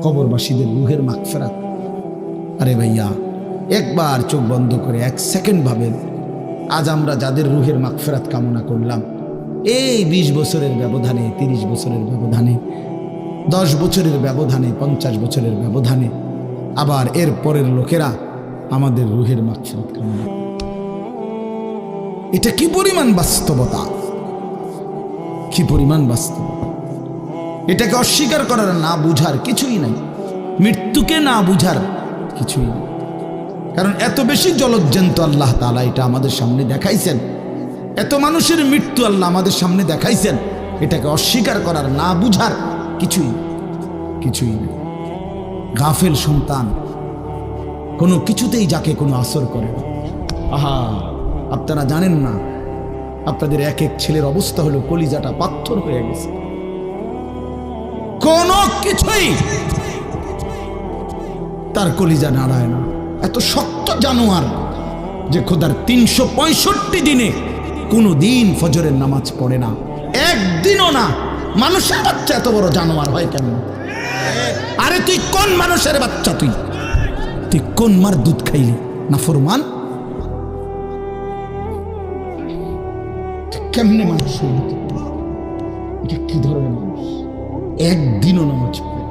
কবরবাসীদের রুহের মাগফিরাত। আরে ভাইয়া, একবার চোখ বন্ধ করে 1 সেকেন্ড ভাবেন, আজ আমরা যাদের রুহের মাগফিরাত কামনা করলাম, এই 20 বছরের ব্যবধানে, 30 বছরের ব্যবধানে, 10 বছরের ব্যবধানে, 50 বছরের ব্যবধানে, আবার এর পরের লোকেরা আমাদের রুহের মাগফিরাত কামনা করে। এটা কি পরিমাণ বাস্তবতা, কি পরিমাণ বাস্তবতা! এটাকে অস্বীকার করার, না বুঝার কিছুই নাই, মৃত্যুকে না বুঝার কিছুই নেই। কারণ এত বেশি জলজ্জান্ত আল্লাহ তাআলা এটা আমাদের সামনে দেখাইছেন, এত মানুষের মৃত্যু আল্লাহ আমাদের সামনে দেখাইছেন, এটাকে অস্বীকার করার, না বুঝার কিছুই নেই। গাফেল সন্তান কোনো কিছুতেই যাকে কোনো আসর করে না। আহা, আপনারা জানেন না, আপনাদের এক এক ছেলের অবস্থা হলো কলিজাটা পাথর হয়ে গেছে, কোনো কিছুই তার কলিজা নাড়ায় না। এত শক্ত জানোয়ার যে খোদার 365 দিনে কোনো দিন ফজরের নামাজ পড়ে না, একদিনও না। মানুষের বাচ্চা এত বড় জানোয়ার হয় কেন? আরে তুই কোন মানুষের বাচ্চা? তুই কোন মার দুধ খাইলি? নাফরমান! কেমনে মানুষ হইল? এটা কি ধরনের মানুষ? একদিনও নামাজ পড়ে?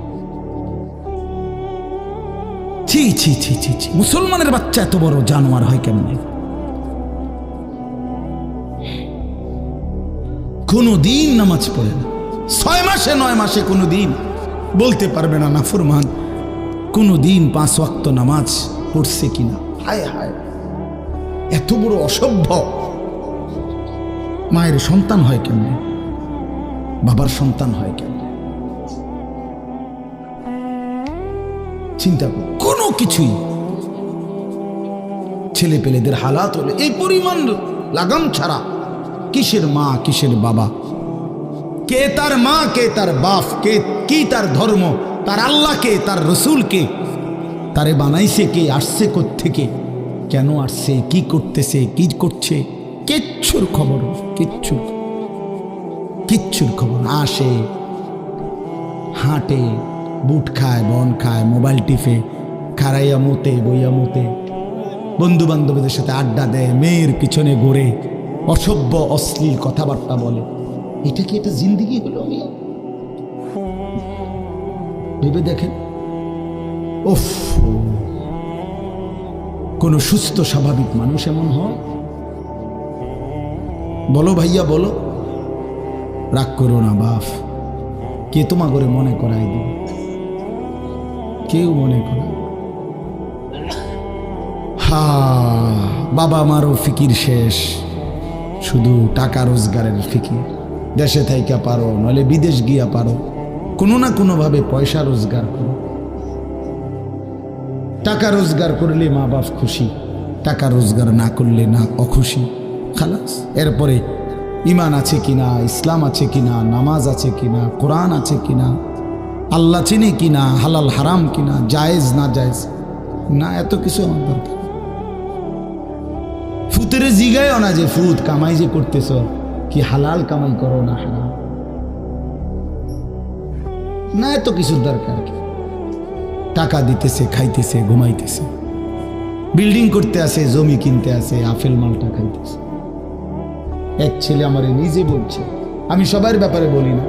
ছি ছি ছি ছি ছি! মুসলমানের বাচ্চা এত বড় জানোয়ার হয় কেমনে? কোনো দিন নামাজ পড়ে না, 6 মাসে 9 মাসে কোনো দিন বলতে পারবে না নাফরমান কোনো দিন 5 ওয়াক্ত নামাজ পড়ছে কিনা। হায় হায়, এত বড় অসভ্য! মায়ের সন্তান হয় কেমনে? বাবার সন্তান হয় কেমনে? চিন্তা কর, কোনো কিছুই। ছেলে পেলেদের হালাত হলে এই পরিমাণ লাগাম ছাড়া, কিসের মা কিসের বাবা, কে তার মা কে তার বাপ, কে কি তার ধর্ম, তার আল্লাহকে তার রসুলকে, তারে বানাইছে কে, আসছে কোত্থেকে, কেন আসছে, কি করতেছে, কি করছে, কিচ্ছুর খবর, কিচ্ছুর খবর। আসে, হাঁটে, বুট খায়, বন খায়, মোবাইল টিপে, খারাইয়া মতে, বইয়া মতে, বন্ধু বান্ধবীদের সাথে আড্ডা দেয়, মেয়ের পিছনে ঘুরে, অসভ্য অশ্লীল কথাবার্তা বলে। এটা কি এটা জিন্দিগি হলো? ভেবে দেখেন। উফ, কোন সুস্থ স্বাভাবিক মানুষ এমন হয়? বলো ভাইয়া, বলো। রাগ করো না বাপ, কে তোমা করে মনে করাই দিবে? কেউ মনে করায়? হা, বাবা মারও ফিকির শেষ, শুধু টাকা রোজগারের ফিকির। দেশে থাইকা পারো, নইলে বিদেশ গিয়া পারো, কোনো না কোনো ভাবে পয়সা রোজগার করো। টাকা রোজগার করলে মা বাপ খুশি, টাকা রোজগার না করলে না অখুশি, খালাস। এরপরে ইমান আছে কিনা, ইসলাম আছে কিনা, নামাজ আছে কিনা, কোরআন আছে কিনা, আল্লাহ চিনে কিনা, হালাল হারাম কিনা, জায়েজ না জায়েজ না, এত কিছু আমার দরকার। ফুতের জিগায়ও না যে ফুত কামাই যে করতেছ, কি হালাল কামাই করো না হারাম না, এত কিছুর দরকার কি? টাকা দিতেছে, খাইতেছে, ঘুমাইতেছে, বিল্ডিং করতে আসে, জমি কিনতে আসে, আপেল মালটা খাইতেছে। এক ছেলে আমারে নিজে বলছে, আমি সবার ব্যাপারে বলি না,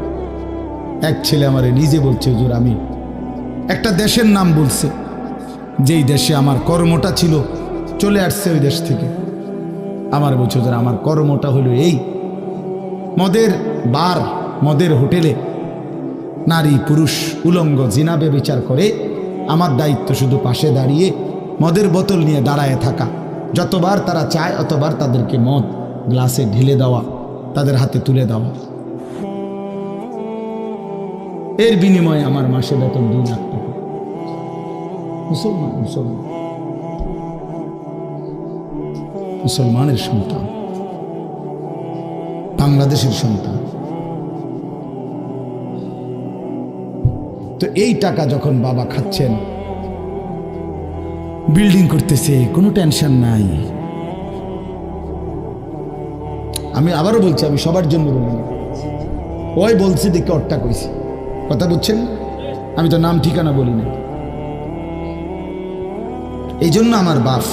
এক ছেলে আমারে নিজে বলছে, হুজুর আমি একটা দেশের নাম বলছে, যেই দেশে আমার কর্মটা ছিল, চলে আসছে ওই দেশ থেকে। আমার বলছে, হুজুর আমার কর্মটা হলো এই, মদের বার, মদের হোটেলে নারী পুরুষ উলঙ্গ জিনাবে বিচার করে, আমার দায়িত্ব শুধু পাশে দাঁড়িয়ে মদের বোতল নিয়ে দাঁড়ায় থাকা, যতবার তারা চায় অতবার তাদেরকে মদ গ্লাসে ঢেলে দেওয়া, তাদের হাতে তুলে দেওয়া। এর বিনিময়ে আমার মাসে বেতন 2 লাখ টাকা। মুসলমানের সন্তান, বাংলাদেশের সন্তান। তো এই টাকা যখন বাবা খাচ্ছেন, বিল্ডিং করতেছে, কোনো টেনশন নাই। আমি আবারও বলছি, আমি সবার জন্য বলি, ওই বলছি দেখে অট্টা কইছি, কথা বুঝছেন? আমি তো নাম ঠিকানা বলি না। এই জন্য আমার বাপ,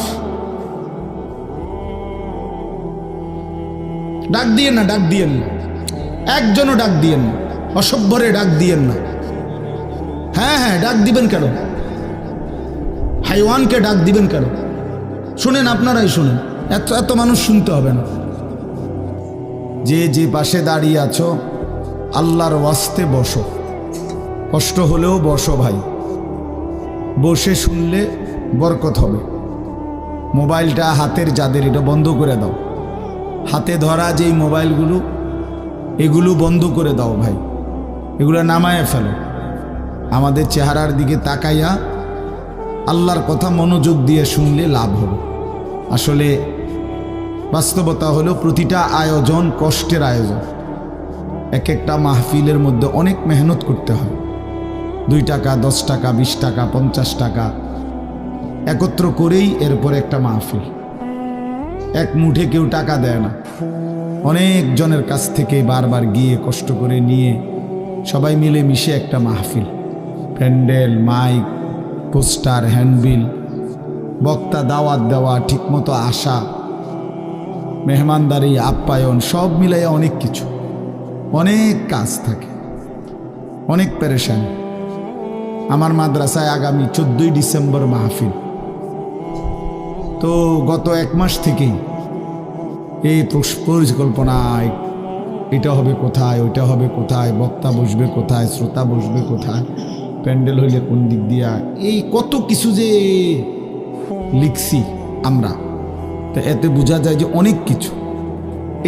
ডাক দিয়েন না, ডাক দিয়েন না, একজনও ডাক দিয়েন না, অসভ্যরে ডাক দিয়েন না। হ্যাঁ হ্যাঁ, ডাক দিবেন কেন? হাইওয়ানকে ডাক দিবেন কেন? শুনেন, আপনারাই শুনেন, এত এত মানুষ শুনতে হবে না। যে যে পাশে দাঁড়িয়ে আছো, আল্লাহর ওয়াস্তে বসো, কষ্ট হলেও বসো ভাই, বসে শুনলে বরকত হবে। মোবাইলটা হাতের যাদের, এটা বন্ধ করে দাও। হাতে ধরা যেই মোবাইলগুলো, এগুলো বন্ধ করে দাও ভাই, এগুলো নামায় ফেলো। আমাদের চেহারার দিকে তাকাইয়া আল্লাহর কথা মনোযোগ দিয়ে শুনলে লাভ হবে। আসলে বাস্তবতা হলো প্রতিটা আয়োজন কষ্টের আয়োজন। এক একটা মাহফিলের মধ্যে অনেক মেহনত করতে হয়। 2 টাকা, 10 টাকা, 20 টাকা, 50 টাকা একত্র করেই এরপর একটা মাহফিল। এক মুঠে কেউ টাকা দেয় না, অনেক জনের কাছ থেকে বারবার গিয়ে কষ্ট করে নিয়ে সবাই মিলে মিশে একটা মাহফিল। প্যান্ডেল, মাইক, পোস্টার, হ্যান্ডবিল, বক্তা দাওয়াত দেওয়া, ঠিকমতো আসা, মেহমানদারি, আপ্যায়ন, সব মিলাইয়া অনেক কিছু, অনেক কাজ থাকে, অনেক পেরেশান। আমার মাদ্রাসায় আগামী 14ই ডিসেম্বর মাহফিল। তো গত 1 মাস থেকেই এই পরিকল্পনায়, এটা হবে কোথায়, ওইটা হবে কোথায়, বক্তা বসবে কোথায়, শ্রোতা বসবে কোথায়, প্যান্ডেল হইলে কোন দিক দিয়া, এই কত কিছু যে লিখছি আমরা, তা এতে বোঝা যায় যে অনেক কিছু।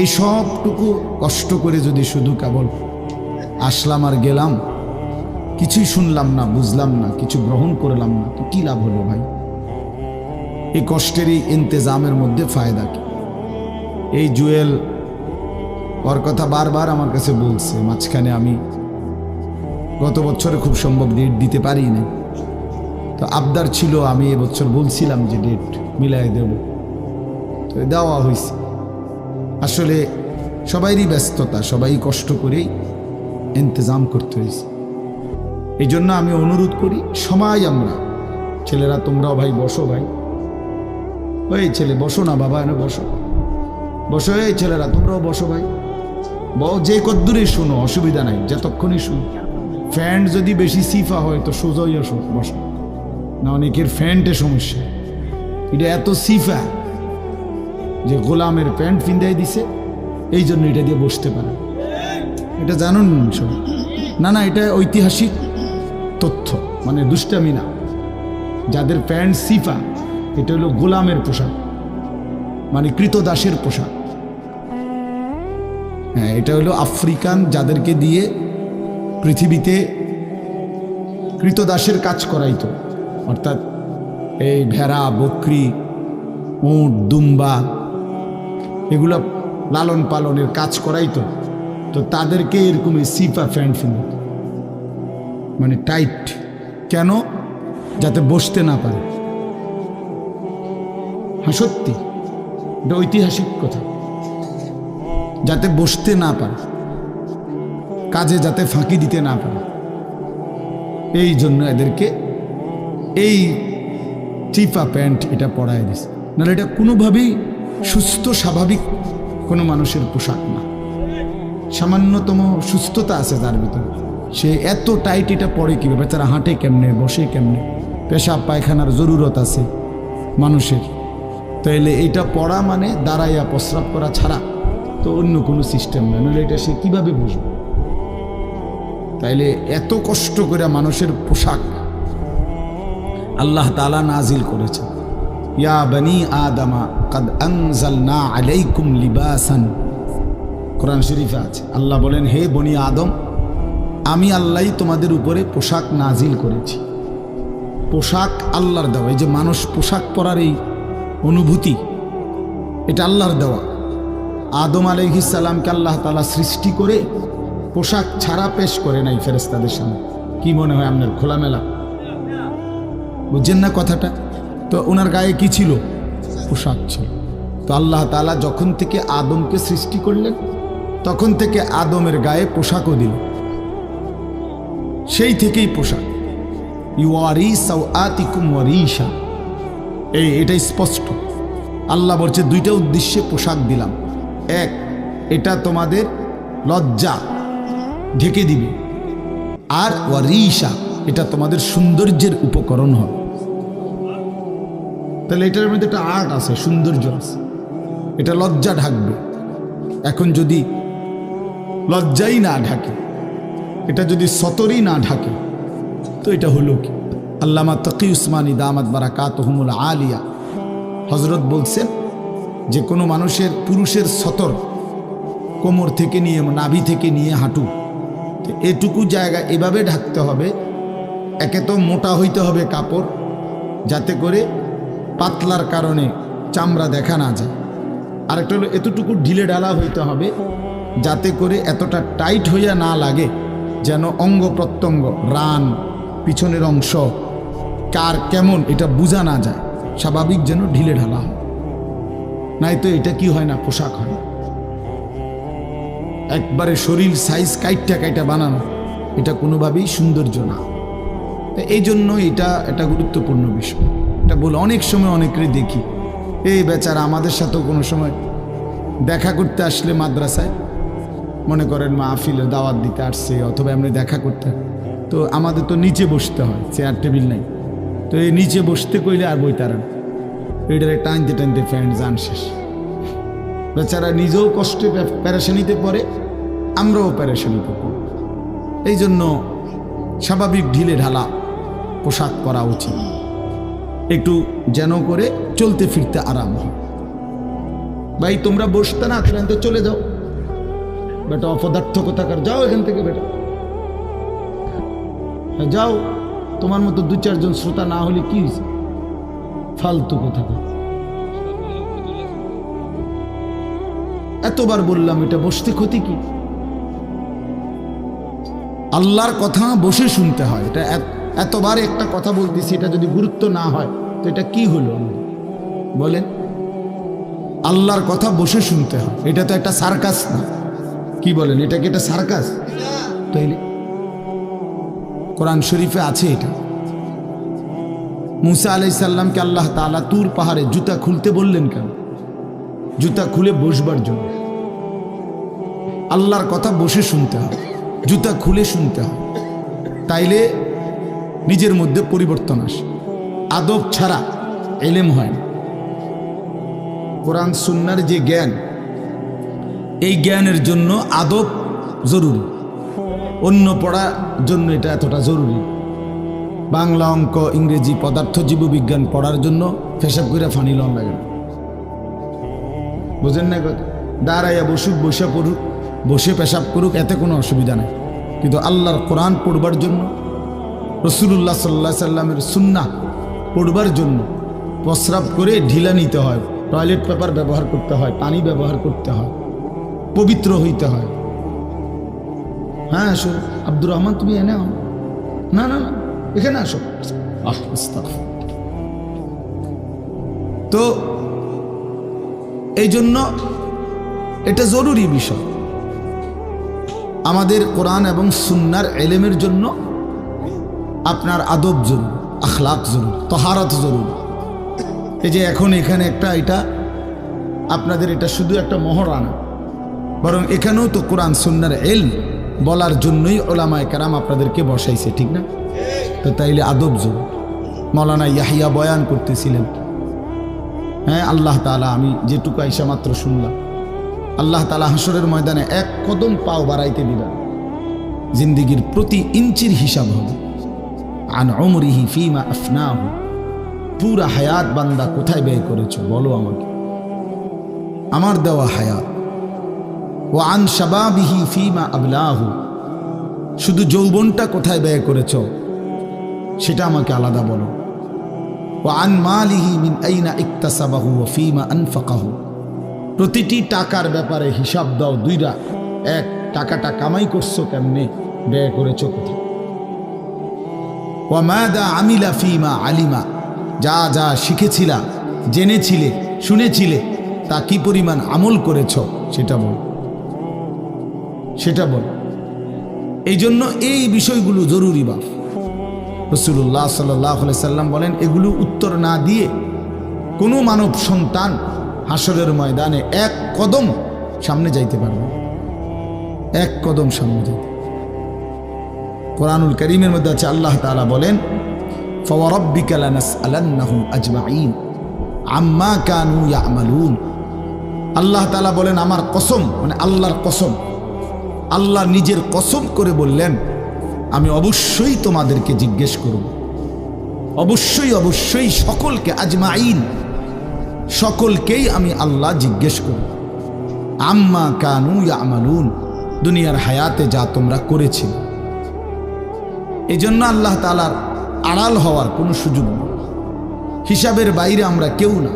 এই সবটুকু কষ্ট করে যদি শুধু কেবল আসলাম আর গেলাম, কিছুই শুনলাম না, বুঝলাম না, কিছু গ্রহণ করলাম না, তো কি লাভ হলো ভাই? এই কষ্টের এই ইন্তেজামের মধ্যে ফায়দা কি? এই জুয়েল ওর কথা বারবার আমার কাছে বলছে, মাঝখানে আমি গত বছরে খুব সম্ভব ডেট দিতে পারি না, তো আবদার ছিল, আমি এবছর বলছিলাম যে ডেট মিলাই দেব, তো দেওয়া হয়েছে। আসলে সবাইরই ব্যস্ততা, সবাই কষ্ট করেই ইন্তজাম করতে হয়েছে। এই জন্য আমি অনুরোধ করি, সবাই আমরা, ছেলেরা তোমরাও ভাই বসো, ভাই ওই ছেলে বসো না বাবা, এনে বসো, বসো, এই ছেলেরা তোমরাও বসো ভাই, যে কদ্দুরে শুনো, অসুবিধা নাই, যতক্ষণই শুনো। ফ্যান্ট যদি বেশি সিফা হয় তো সোজাই বসো না, অনেকের ফ্যান্টে সমস্যা, এটা এত সিফা যে গোলামের প্যান্ট ফিন্দাই দিছে, এই জন্য এটা দিয়ে বসতে পারে। এটা জানুন সব? না না, এটা ঐতিহাসিক তথ্য, মানে দুষ্টামি না। যাদের প্যান্ট সিফা, এটা হলো গোলামের পোশাক, মানে কৃতদাসের পোশাক। হ্যাঁ, এটা হলো আফ্রিকান, যাদেরকে দিয়ে পৃথিবীতে কৃতদাসের কাজ করাইতো, অর্থাৎ এই ভেড়া, বকরি, উট, দুম্বা, এগুলো লালন পালনের কাজ করাইতো। তো তাদেরকে এরকম সিফা প্যান্ট ফিনত, মানে টাইট, কেন? যাতে বসতে না পারে। হ্যাঁ সত্যি, এটা ঐতিহাসিক কথা, যাতে বসতে না পারে, কাজে যাতে ফাঁকি দিতে না পারে, এই জন্য এদেরকে এই চিফা প্যান্ট এটা পরায় দিছে। নাহলে এটা কোনোভাবেই সুস্থ স্বাভাবিক কোনো মানুষের পোশাক না। সামান্যতম সুস্থতা আছে তার ভিতরে, সে এত টাইট এটা পরে কীভাবে? বেচারা হাঁটে কেমনে, বসে কেমনে, পেশাব পায়খানার জরুরত আছে মানুষের, তাইলে এটা পড়া মানে দাঁড়াইয়া প্রস্রাব করা ছাড়া তো অন্য কোনো সিস্টেম নয়, নাহলে এটা সে কীভাবে বুঝবে? তাইলে এত কষ্ট করে মানুষের পোশাক আল্লাহ তাআলা নাজিল করেছে। ইয়া বনি আদমা কাদ আনজালনা আলাইকুম লিবাসান, কোরআন শরীফে আছে। আল্লাহ বলেন, হে বনি আদম, আমি আল্লাহই তোমাদের উপরে পোশাক নাজিল করেছি। পোশাক আল্লাহর দেওয়া। এই যে মানুষ পোশাক পরার এই অনুভূতি, এটা আল্লাহর দেওয়া। আদম আলাইহিস সালামকে আল্লাহ তাআলা সৃষ্টি করে পোশাক ছাড়া পেশ করে নাই ফেরেশতাদের সামনে। কি মনে হয় আপনার? খোলামেলা, বুঝছেন না কথাটা? তো ওনার গায়ে কি ছিল? পোশাক ছিল। তো আল্লাহ তাআলা যখন থেকে আদমকে সৃষ্টি করলেন, তখন থেকে আদমের গায়ে পোশাকও দিল, সেই থেকেই পোশাক। ইউয়ারি সাওআতিকুম ওয়ারিশা, এটা স্পষ্ট। আল্লাহ বলছে দুইটা উদ্দেশ্যে পোশাক দিলাম। এক, এটা তোমাদের লজ্জা ঢেকে দিবে, আর ওয়ারিশা, এটা তোমাদের সৌন্দর্যের উপকরণ হবে। তাহলে এটার মধ্যে একটা আর্ট আছে, সৌন্দর্য আছে। এটা লজ্জা ঢাকবে। এখন যদি লজ্জাই না ঢাকে, এটা যদি সতরই না ঢাকে, তো এটা হলো কি? আল্লামা তকি উসমানী দামাত বারাকাতুহুমুল আলিয়া হযরত বলছেন যে কোনো মানুষের, পুরুষের সতর কোমর থেকে নিয়ে, নাভি থেকে নিয়ে হাঁটু, তো এটুকু জায়গা এভাবে ঢাকতে হবে। একে তো মোটা হইতে হবে কাপড়, যাতে করে পাতলার কারণে চামড়া দেখা না যায়। আরেকটা হলো এতটুকু ঢিলে ঢালা হইতে হবে, যাতে করে এতটা টাইট হইয়া না লাগে, যেন অঙ্গ প্রত্যঙ্গ, রান, পিছনের অংশ কার কেমন এটা বোঝা না যায়, স্বাভাবিক যেন ঢিলে ঢালা হয়। নাই তো এটা কি হয় না, পোশাক হয়। একবারে শরীর সাইজ কাইটা বানানো, এটা কোনোভাবেই সৌন্দর্য না। এই জন্য এটা একটা গুরুত্বপূর্ণ বিষয়। এটা বলে অনেক সময় অনেকেরই দেখি, এই বেচারা আমাদের সাথেও কোনো সময় দেখা করতে আসলে মাদ্রাসায়, মনে করেন মাহফিলের দাওয়াত দিতে আসছে অথবা এমনি দেখা করতে, তো আমাদের তো নিচে বসতে হয়, চেয়ার টেবিল নাই। তো এই নিচে বসতে কইলে আর বই তারা এটারে টানতে টানতে ফ্যান্ড যান শেষ। বেচারা নিজেও কষ্টে প্যারেশানিতে পড়ে, আমরাও প্যারেশানিতে পড়ি। এই জন্য স্বাভাবিক ঢিলে ঢালা পোশাক পরা উচিত, একটু যেন করে চলতে ফিরতে আরাম হয়। ভাই তোমরা বসতে না, তো চলে যাও বেটা, অপদার্থ কোথাকার, যাও এখান থেকে বেটা, যাও। তোমার মতো দু চারজন শ্রোতা না হলে কি হয়েছে, ফালতু কোথাকার। এতবার বললাম এটা বসতে ক্ষতি কি? আল্লাহর কথা বসে শুনতে হয়। এটা এতবার একটা কথা বলতেছি, এটা যদি গুরুত্ব না হয় তো এটা কি হলো বলেন? আল্লাহর কথা বসে শুনতে হয়, এটা তো একটা সার্কাস না। কি বলেন, এটা কি একটা সার্কাস? তাইলে কোরআন শরীফে আছে এটা। মুসা আলাইহিস সালামকে আল্লাহ তাআলা তুর পাহাড়ে জুতা খুলতে বললেন কেন? জুতা খুলে বসবার জন্য। আল্লাহর কথা বসে শুনতে হয়, জুতা খুলে শুনতে হয়, তাইলে নিজের মধ্যে পরিবর্তন আসে। আদব ছাড়া ইলম হয় না। কোরআন সুন্নাহর যে জ্ঞান, এই জ্ঞানের জন্য আদব জরুরি। অন্য পড়ার জন্য এটা এতটা জরুরি। বাংলা, অঙ্ক, ইংরেজি, পদার্থ, জীববিজ্ঞান পড়ার জন্য পেশাব করে ফানি লন লাগে না, বুঝেন না? দাঁড়াইয়া বসুক, বসে পড়ুক, বসে পেশাব করুক, এতে কোনো অসুবিধা নেই। কিন্তু আল্লাহর কোরআন পড়বার জন্য, রাসূলুল্লাহ সাল্লাল্লাহু আলাইহি সাল্লামের সুন্নাহ পড়বার জন্য প্রস্রাব করে ঢিলা নিতে হয়, টয়লেট পেপার ব্যবহার করতে হয়, পানি ব্যবহার করতে হয়, পবিত্র হইতে হয়। হ্যাঁ আসো আব্দুর রহমান, তুমি এনে আও। না না না, এখানে আসো। তো এই জন্য এটা জরুরি বিষয়। আমাদের কোরআন এবং সুন্নাহর ইলমের জন্য আপনার আদব জরুরি, আখলাক জরুরি, তাহারাত জরুরি। এই যে এখন এখানে একটা, এটা আপনাদের এটা শুধু একটা মহরানা, বরং এখানেও তো কোরআন সুন্নাহর ইলম বলার জন্যই উলামায়ে কেরাম আপনাদেরকে বসাইছে, ঠিক না? তো তাইলে আদব জরুরি। মাওলানা ইয়াহিয়া বয়ান করতেছিলেন, হ্যাঁ আল্লাহ তাআলা, আমি যেটুকু আইসা মাত্র শুনলাম, আল্লাহ তাআলা হাসরের ময়দানে এক কদম পাও বাড়াইতে দিবেন, জিন্দেগির প্রতি ইঞ্চির হিসাব হবে। আন উমরিহি ফিমা আফনাহু, পুরা হায়াত বান্দা কোথায় ব্যয় করেছো বলো আমাকে, আমার দেওয়া হায়াত। ওয়া আন শাবাবিহি ফিমা আবলাহু, শুধু যৌবনটা কোথায় ব্যয় করেছো সেটা আমাকে আলাদা বলো। ওয়া আন মালিহি মিন আইনা ইকতাসাবাহু ওয়া ফিমা আনফাকাহু, প্রতিটি টাকার ব্যাপারে হিসাব দাও। দুইটা, এক, টাকাটা কামাই করছো কেমনে, ব্যয় করেছো কোথায়। ওয়া মাদা আমিলা ফিমা আলিমা, যা যা শিখেছিলা, জেনেছিলে, শুনেছিলে, তা কি পরিমাণ আমল করেছ সেটা বল, সেটা বল। এই জন্য এই বিষয়গুলো জরুরি বাপ। রাসূলুল্লাহ সাল্লাল্লাহু আলাইহি সাল্লাম বলেন, এগুলো উত্তর না দিয়ে কোনো মানব সন্তান হাসরের ময়দানে এক কদম সামনে যাইতে পারবে, এক কদম সামনে যাইতে। কোরআনুল কারীমের মধ্যে আছে, আল্লাহ তাআলা বলেন, ফাওয়ারাব্বিকা লানাসআলান্নাহুম আজমাইন আম্মা কানু ইয়ামালুন। আল্লাহ তাআলা বলেন, আমার কসম, মানে আল্লাহর কসম, আল্লাহ নিজের কসম করে বললেন, আমি অবশ্যই তোমাদেরকে জিজ্ঞেস করব, অবশ্যই অবশ্যই সকলকে, আজমাইন, সকলকেই আমি আল্লাহ জিজ্ঞেস করব, আম্মা কানু ইয়ামালুন, দুনিয়ার হায়াতে যা তোমরা করেছিলে। এই জন্য আল্লাহ তাআলার আড়াল হওয়ার কোনো সুযোগ নেই, হিসাবের বাইরে আমরা কেউ না।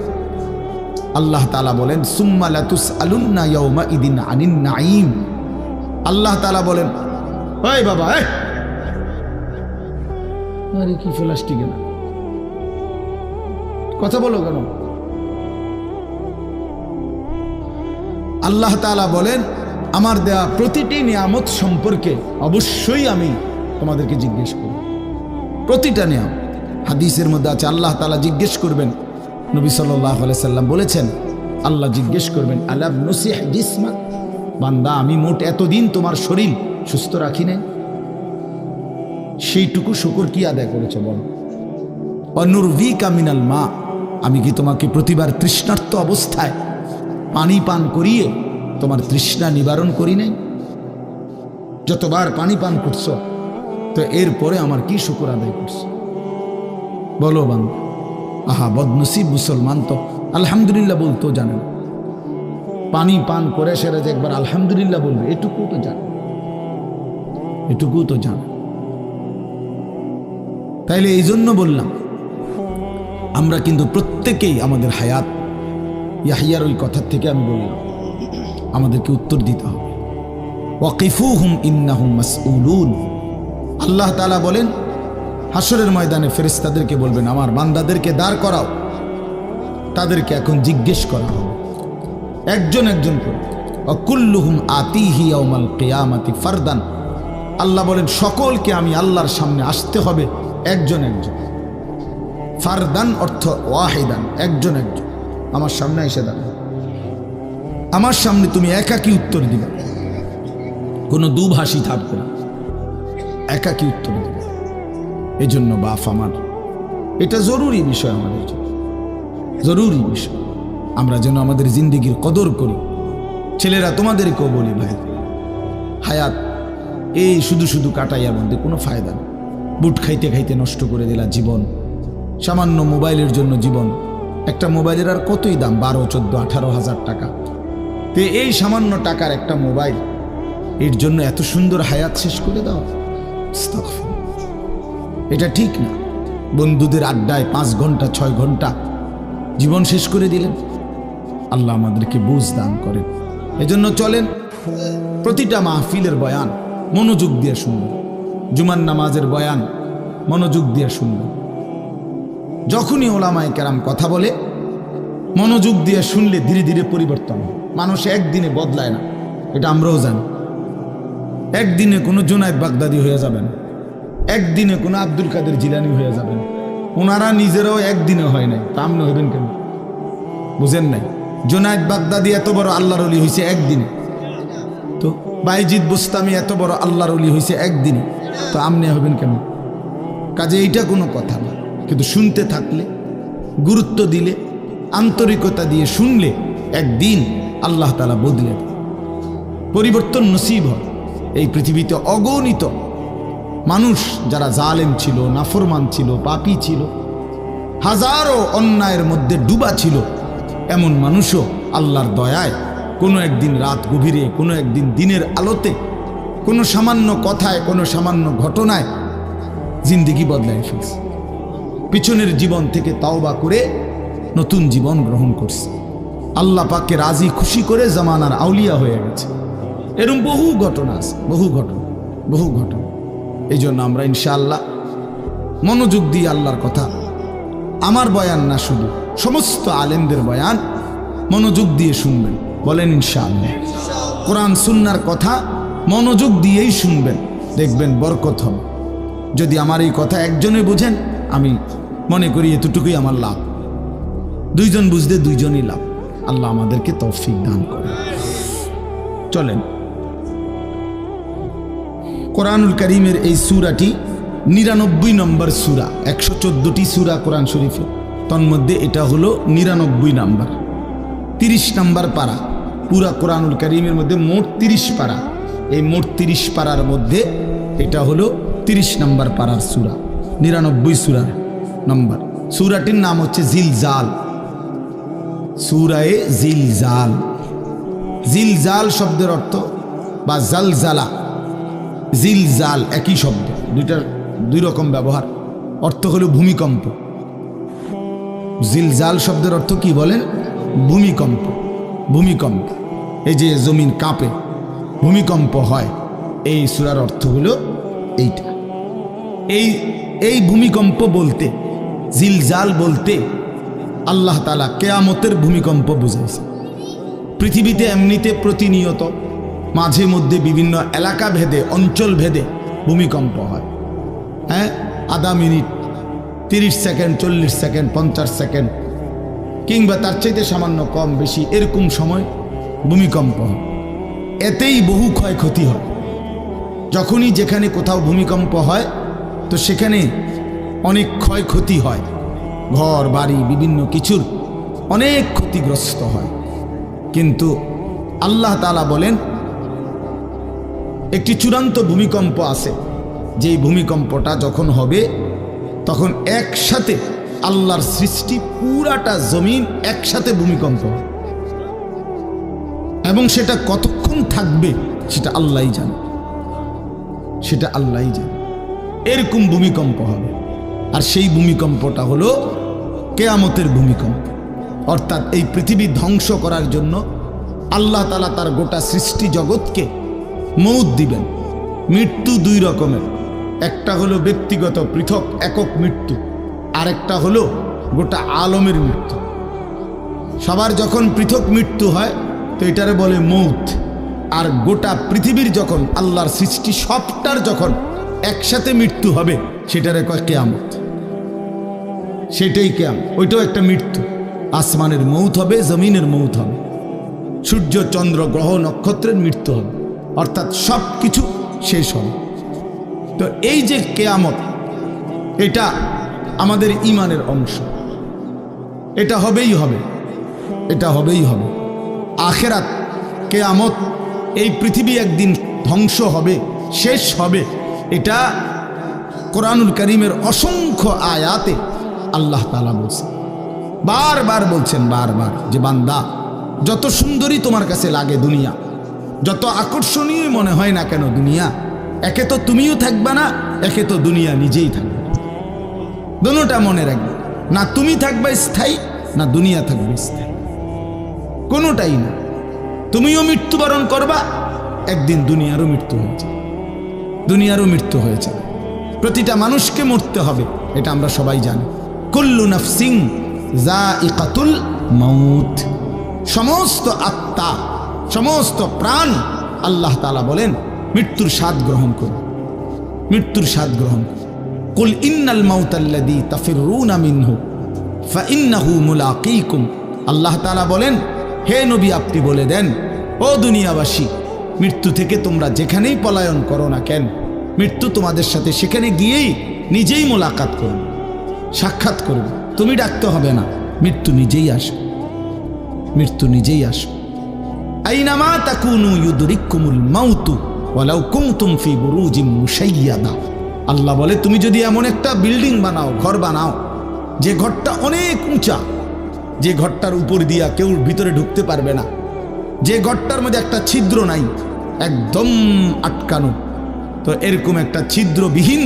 আল্লাহ তাআলা বলেন, সুম্মা লাতুসআলুন্না ইয়াওমা ইদিন আনিন নাঈম। আল্লাহ তাআলা বলেন, ওই বাবা, আরে কি প্লাস্টিক না, কথা বলো কেন? আল্লাহ তাআলা বলেন, আমার দেয়া প্রতিটি নিয়ামত সম্পর্কে অবশ্যই আমি তোমাদেরকে জিজ্ঞেস করব, প্রতিটা নিয়ামত। হাদিসের মধ্যে আছে, আল্লাহ তাআলা জিজ্ঞেস করবেন, নবী সাল্লাল্লাহু আলাইহি সাল্লাম বলেছেন, আল্লাহ জিজ্ঞেস করবেন, আলাম নুসিহ জিসমাক, বান্দা আমি মোট এতদিন তোমার শরীর সুস্থ রাখি নাই, সেইটুকু শুকর কি আদায় করেছে বলো? অনুরভিকা মিনাল মা, আমি কি তোমাকে প্রতিবার তৃষ্ণার্ত অবস্থায় পানি পান করিয়ে তোমার তৃষ্ণা নিবারণ করি নাই? যতবার পানি পান করছো, তো এরপরে আমার কি শুকর আদায় করছো বলো বান্দা? আহা, বদনসিব মুসলমান তো আলহামদুলিল্লাহ বলতেও জানে না। পানি পান করে সেরা যে একবার আলহামদুলিল্লাহ বলবে, এটুকু তো জানে, এটুকু তো জানে। তাইলে এই জন্য বললাম, আমরা কিন্তু প্রত্যেকেই আমাদের হায়াত, ইয়াহিয়ার ওই কথার থেকে আমি বললাম, আমাদেরকে উত্তর দিতে হবে। ওয়াকিফুহুম ইন্নাহুম মাসউলুন। আল্লাহ তাআলা বলেন, হাসরের ময়দানে ফেরেশতাদেরকে বলবেন, আমার বান্দাদেরকে দাঁড় করাও, তাদেরকে এখন জিজ্ঞেস করা হবে একজন একজন করে। ওয়াকুল্লুহুম আতিহি ইয়াউমাল কিয়ামাতি ফারদান। আল্লাহ বলেন, সকলকে আমি আল্লাহর সামনে আসতে হবে একজন একজন। ফারদান অর্থ ওয়াহিদান, একজন একজন আমার সামনে এসে দাঁড়াবে, আমার সামনে তুমি একাকী উত্তর দিবে, কোনো দুভাষী থাকবে না, একাকী উত্তর দিবে। এই জন্য বাপ আমার, এটা জরুরি বিষয়, আমাদের জন্য জরুরি বিষয়, আমরা যেন আমাদের জিন্দেগির কদর করি। ছেলেরা তোমাদেরকেও বলি, ভাই, হায়াত এই শুধু শুধু কাটাইয়ার মধ্যে কোনো ফায়দা নেই। বুট খাইতে খাইতে নষ্ট করে দিলা জীবন, সামান্য মোবাইলের জন্য জীবন। একটা মোবাইলের আর কতই দাম, 12, 14, 18,000 টাকা। তো এই সামান্য টাকার একটা মোবাইল, এর জন্য এত সুন্দর হায়াত শেষ করে দাও, এটা ঠিক না। বন্ধুদের আড্ডায় 5 ঘন্টা 6 ঘন্টা জীবন শেষ করে দিলেন। আল্লাহ আমাদেরকে বুঝ দান করেন। এজন্য চলেন, প্রতিটা মাহফিলের বয়ান মনোযোগ দিয়ে শুনবেন, জুমার নামাজের বয়ান মনোযোগ দিয়ে শুনবেন। যখনই ওলামায়ে কেরাম কথা বলে, মনোযোগ দিয়ে শুনলে ধীরে ধীরে পরিবর্তন হয়। মানুষ একদিনে বদলায় না, এটা আমরাও জানি। একদিনে কোনো জুনায়েদ বাগদাদি হয়ে যাবেন, একদিনে কোনো আব্দুল কাদের জিলানি হয়ে যাবেন। ওনারা নিজেরাও একদিনে হয় নাই, তা আপনি হইবেন কেন? বুঝেন নাই? জুনায়েদ বাগদাদি এত বড় আল্লাহর ওলি হয়েছে একদিনে, তো বাইজিদ বুস্তামি এত বড় আল্লাহর ওলি হয়েছে একদিনে, তো আপনি হবেন কেন? কাজে এইটা কোনো কথা না। কিন্তু শুনতে থাকলে, গুরুত্ব দিলে, আন্তরিকতা দিয়ে শুনলে, একদিন আল্লাহ তাআলা বদলে দেন, পরিবর্তন নসিব হয়। এই পৃথিবীতে অগণিত মানুষ যারা জালেম ছিল, নাফরমান ছিল, পাপী ছিল, হাজারো অন্যায়ের মধ্যে ডুবা ছিল, এমন মানুষও আল্লাহর দয়ায় কোনো একদিন রাত গভীরে, কোনো একদিন দিনের আলোতে, কোনো সামান্য কথায়, কোনো সামান্য ঘটনায় জিন্দেগি বদলায় ফেলছে। পিছনের জীবন থেকে তাওবা করে নতুন জীবন গ্রহণ করছে। আল্লাহ পাককে রাজি খুশি করে জামানার আউলিয়া হয়ে গেছে। এরকম বহু ঘটনা আছে, বহু ঘটনা, বহু ঘটনা। এই জন্য আমরা ইনশাআল্লাহ মনোযোগ দিয়ে আল্লাহর কথা, আমার বয়ান না শুধু, সমস্ত আলেমদের বয়ান মনোযোগ দিয়ে শুনবেন। বলেন ইনশাআল্লাহ। কোরআন সুন্নাহর কথা মনোযোগ দিয়েই শুনবেন, দেখবেন বরকত হবে, যদি আমার এই কথা একজনে বুঝেন, আমি মনে করি এতটুকুই আমার লাভ। দুইজন বুঝতে দুইজনই লাভ। আল্লাহ আমাদেরকে তৌফিক দান করে। চলেন, কোরআনুল কারীমের এই সূরাটি 99 নম্বর সূরা। 114টি সূরা কোরআন শরীফে, তন্মধ্যে এটা হলো 99 নাম্বার। 30 নাম্বার পারা। পুরা কোরআনুল কারীমের মধ্যে মোট 30 পারা। এই মোট 30 পারার মধ্যে এটা হলো 30 নাম্বার পারার সূরা, 99 সূরার নম্বর। সূরাটির নাম হচ্ছে জিলজাল, সূরায়ে জিলজাল। জিলজাল শব্দের অর্থ বা জালজালা, জিলজাল একই শব্দ, দুইটার দুই রকম ব্যবহার। অর্থ হলো ভূমিকম্প। জিলজাল শব্দের অর্থ কি বলেন? ভূমিকম্প। ভূমিকম্প, এই যে জমিন কাঁপে, ভূমিকম্প হয়, এই সূরার অর্থ হলো এইটা। এই ভূমিকম্প বলতে, জিলজাল বলতে আল্লাহ তাআলা কিয়ামতের ভূমিকম্প বুঝাইছে। পৃথিবীতে এমনিতে প্রতিনিয়ত মাঝে মধ্যে বিভিন্ন এলাকা ভেদে, অঞ্চল ভেদে ভূমিকম্প হয়। হ্যাঁ, আধা মিনিট, 30 সেকেন্ড, 40 সেকেন্ড, 50 সেকেন্ড, কিংবা তার চাইতে সামান্য কম বেশি এরকম সময় ভূমিকম্প হয়। এতেই বহু ক্ষয়ক্ষতি হয়। যখনই যেখানে কোথাও ভূমিকম্প হয় তো সেখানে অনেক ক্ষয়ক্ষতি হয়, ঘর বাড়ি বিভিন্ন কিছুর অনেক ক্ষতিগ্রস্ত হয়। কিন্তু আল্লাহ তাআলা বলেন একটি চূড়ান্ত ভূমিকম্প আছে, যেই ভূমিকম্পটা যখন হবে তখন একসাথে আল্লাহর সৃষ্টি পুরাটা জমিন একসাথে ভূমিকম্প হবে, এবং সেটা কতক্ষণ থাকবে সেটা আল্লাহই জানে, সেটা আল্লাহই জানে। এরকম ভূমিকম্প হবে, আর সেই ভূমিকম্পটা হলো কিয়ামতের ভূমিকম্প। অর্থাৎ এই পৃথিবী ধ্বংস করার জন্য আল্লাহ তাআলা তার গোটা সৃষ্টি জগৎকে মউত দিবেন। মৃত্যু দুই রকমের, একটা হলো ব্যক্তিগত পৃথক একক মৃত্যু, আরেকটা হলো গোটা আলমের মৃত্যু। সবার যখন পৃথক মৃত্যু হয় তো এটারে বলে মউত, আর গোটা পৃথিবীর যখন আল্লাহর সৃষ্টি সবটার যখন একসাথে মৃত্যু হবে সেটারে কয় কিয়ামত। সেটাই কিয়ামত, ওইটাও একটা মৃত্যু। আসমানের মউত হবে, জমিনের মউত হবে, সূর্য চন্দ্র গ্রহ নক্ষত্রের মৃত্যু হবে, অর্থাৎ সব কিছু শেষ হবে। তো এই যে কিয়ামত, এটা আমাদের ঈমানের অংশ, এটা হবেই হবে, এটা হবেই হবে। আখিরাত, কিয়ামত, এই পৃথিবী একদিন ধ্বংস হবে, শেষ হবে, এটা কোরআনুল কারীমের অসংখ্য আয়াতে আল্লাহ তাআলা বলছেন, বারবার বলছেন, বারবার, যে বান্দা যত সুন্দরী তোমার কাছে লাগে দুনিয়া, যত আকর্ষণীয় মনে হয় না কেন দুনিয়া, একে তো তুমিও থাকবে না, একে তো দুনিয়া নিজেই থাকবে। দোনোটা মনে রাখবে, না তুমি থাকবে স্থায়ী, না দুনিয়া থাকবে স্থায়ী, কোনোটাই না। তুমিও মৃত্যুবরণ করবা, একদিন দুনিয়ারও মৃত্যু হয়েছে, দুনিয়ারও মৃত্যু হয়েছে। প্রতিটা মানুষকে মরতে হবে, এটা আমরা সবাই জানি। কুল্লু নাফসিন যায়িকাতুল মাউত, সমস্ত আত্মা, সমস্ত প্রাণ, আল্লাহ তাআলা বলেন মৃত্যুর স্বাদ গ্রহণ করুন, মৃত্যুর স্বাদ গ্রহণ করুন। কুল ইন্নাল মাউতাল্লাযী তাফিরুনা মিনহু ফাইন্নাহু মুলাকীকুম। আল্লাহ তাআলা বলেন, হে নবী আপনি বলে দেন, ও দুনিয়াবাসী, মৃত্যু থেকে তোমরা যেখানেই পলায়ন করো না কেন, মৃত্যু তোমাদের সাথে সেখানে গিয়েই নিজেই মোলাকাত করবে, সাক্ষাৎ করবে। তুমি ডাকতে হবে না, মৃত্যু নিজেই আসবে, মৃত্যু নিজেই আসবে। আইনামা তাকুনু ইউদরিকুমুল মাউতু ওয়ালাউ কুনতুম ফি বুরুজিম মুশাইয়াদা। আল্লাহ বলে, তুমি যদি এমন একটা বিল্ডিং বানাও, ঘর বানাও, যে ঘরটা অনেক উঁচা, যে ঘরটার উপর দিয়া কেউ ভিতরে ঢুকতে পারবে না, যে ঘরটার মধ্যে একটা ছিদ্র নাই, একদম আটকানো, তো এরকম একটা ছিদ্রবিহীন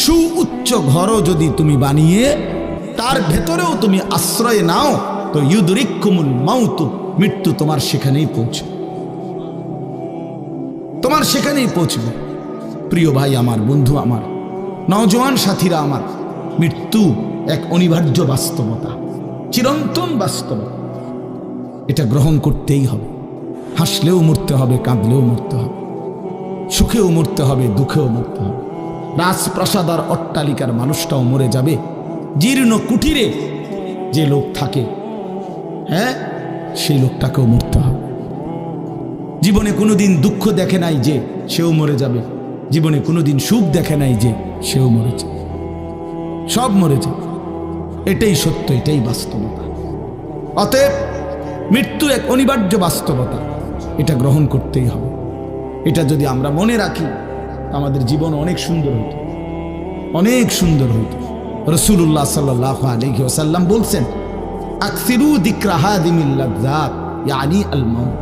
সুউচ্চ ঘরও যদি তুমি বানিয়ে তার ভেতরেও তুমি আশ্রয় নাও, তো ইউদরিকুমুল মাউতু, মৃত্যু তোমার সেখানেই পৌঁছবে, তোমার সেখানেই পৌঁছবে। প্রিয় ভাই আমার, বন্ধু আমার, নওজোয়ান সাথীরা আমার, মৃত্যু এক অনিবার্য বাস্তবতা, চিরন্তন বাস্তবতা, এটা গ্রহণ করতেই হবে। হাসলেও মরতে হবে, কাঁদলেও মরতে হবে, সুখেও মরতে হবে, দুঃখেও মরতে হবে। রাজপ্রাসাদ আর অট্টালিকার মানুষটাও মরে যাবে, জীর্ণ কুটিরে যে লোক থাকে, হ্যাঁ, সেই লোকটাকেও মরতে হবে। জীবনে কোনোদিন দুঃখ দেখে নাই যে সেও মরে যাবে, জীবনে কোনোদিন সুখ দেখে নাই যে সেও মরে যাবে, সব মরে যাবে। এটাই সত্য, এটাই বাস্তবতা। অতএব মৃত্যু এক অনিবার্য বাস্তবতা, এটা গ্রহণ করতেই হবে। এটা যদি আমরা মনে রাখি আমাদের জীবন অনেক সুন্দর হইত, অনেক সুন্দর হইত। রাসূলুল্লাহ সাল্লাল্লাহু আলাইহি ওয়াসাল্লাম বলছেন, আকসিরু যিকরা হাদিমিল লাযযাত ইয়ানি আল মাউত।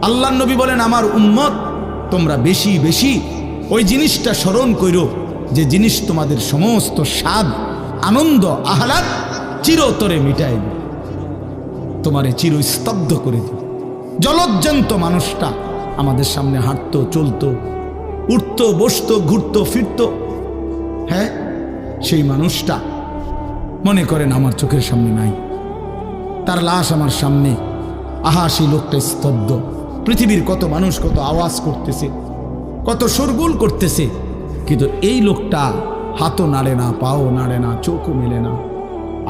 আল্লাহর নবী বলেন, আমার উম্মত তোমরা বেশি বেশি ওই জিনিসটা স্মরণ কইরো যে জিনিস তোমাদের সমস্ত স্বাদ, আনন্দ, আহ্লাদ চিরতরে মিটাই দিবে, তোমারে চিরস্তব্ধ করে দিবে। জলজ্জান্ত মানুষটা আমাদের সামনে হাঁটতো, চলতো, উঠতো, বসতো, ঘুরতো, ফিরতো, হ্যাঁ, সেই মানুষটা মনে করেন আমার চোখের সামনে নাই, তার লাশ আমার সামনে। আহা, সেই লোকটা স্তব্ধ। পৃথিবীর কত মানুষ কত আওয়াজ করতেছে, কত শোরগোল করতেছে, কিন্তু এই লোকটা হাতও নাড়ে না, পাও নাড়ে না, চোখও মেলে না,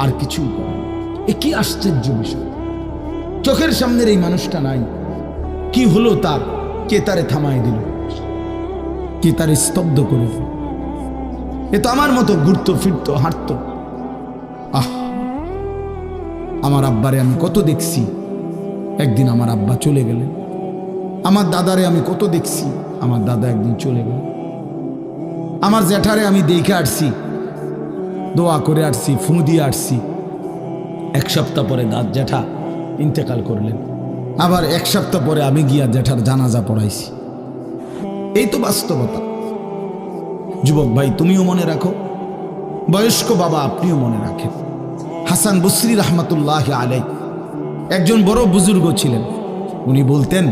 আর কিছুই করে না। এ কি আশ্চর্য বিষয়! চোখের সামনের এই মানুষটা নাই, কি হলো তার? কে তারে থামাই দিল? কে তারে স্তব্ধ করে দিল? এ তো আমার মতো ঘুরতো, ফিরতো, হাঁটতো। আহ, আমার আব্বারে আমি কত দেখছি, একদিন আমার আব্বা চলে গেলেন। আমার দাদারে আমি কত দেখছি, আমার দাদা একদিন চলে গেলেন। আমার জ্যাঠারে আমি দেখে আসছি, দোয়া করে আসছি, ফু দিয়ে আসছি। এক সপ্তাহ পরে জ্যাঠা ইন্তেকাল করলেন। আবার এক সপ্তাহ পরে আমি গিয়া জ্যাঠার জানাজা পড়াইছি। এই তো বাস্তবতা। যুবক ভাই, তুমিও মনে রাখো, বয়স্ক বাবা আপনিও মনে রাখেন। হাসান বসরি রহমতুল্লাহ আলাইহি একজন বড় বুজুর্গ ছিলেন। উনি বলতেন,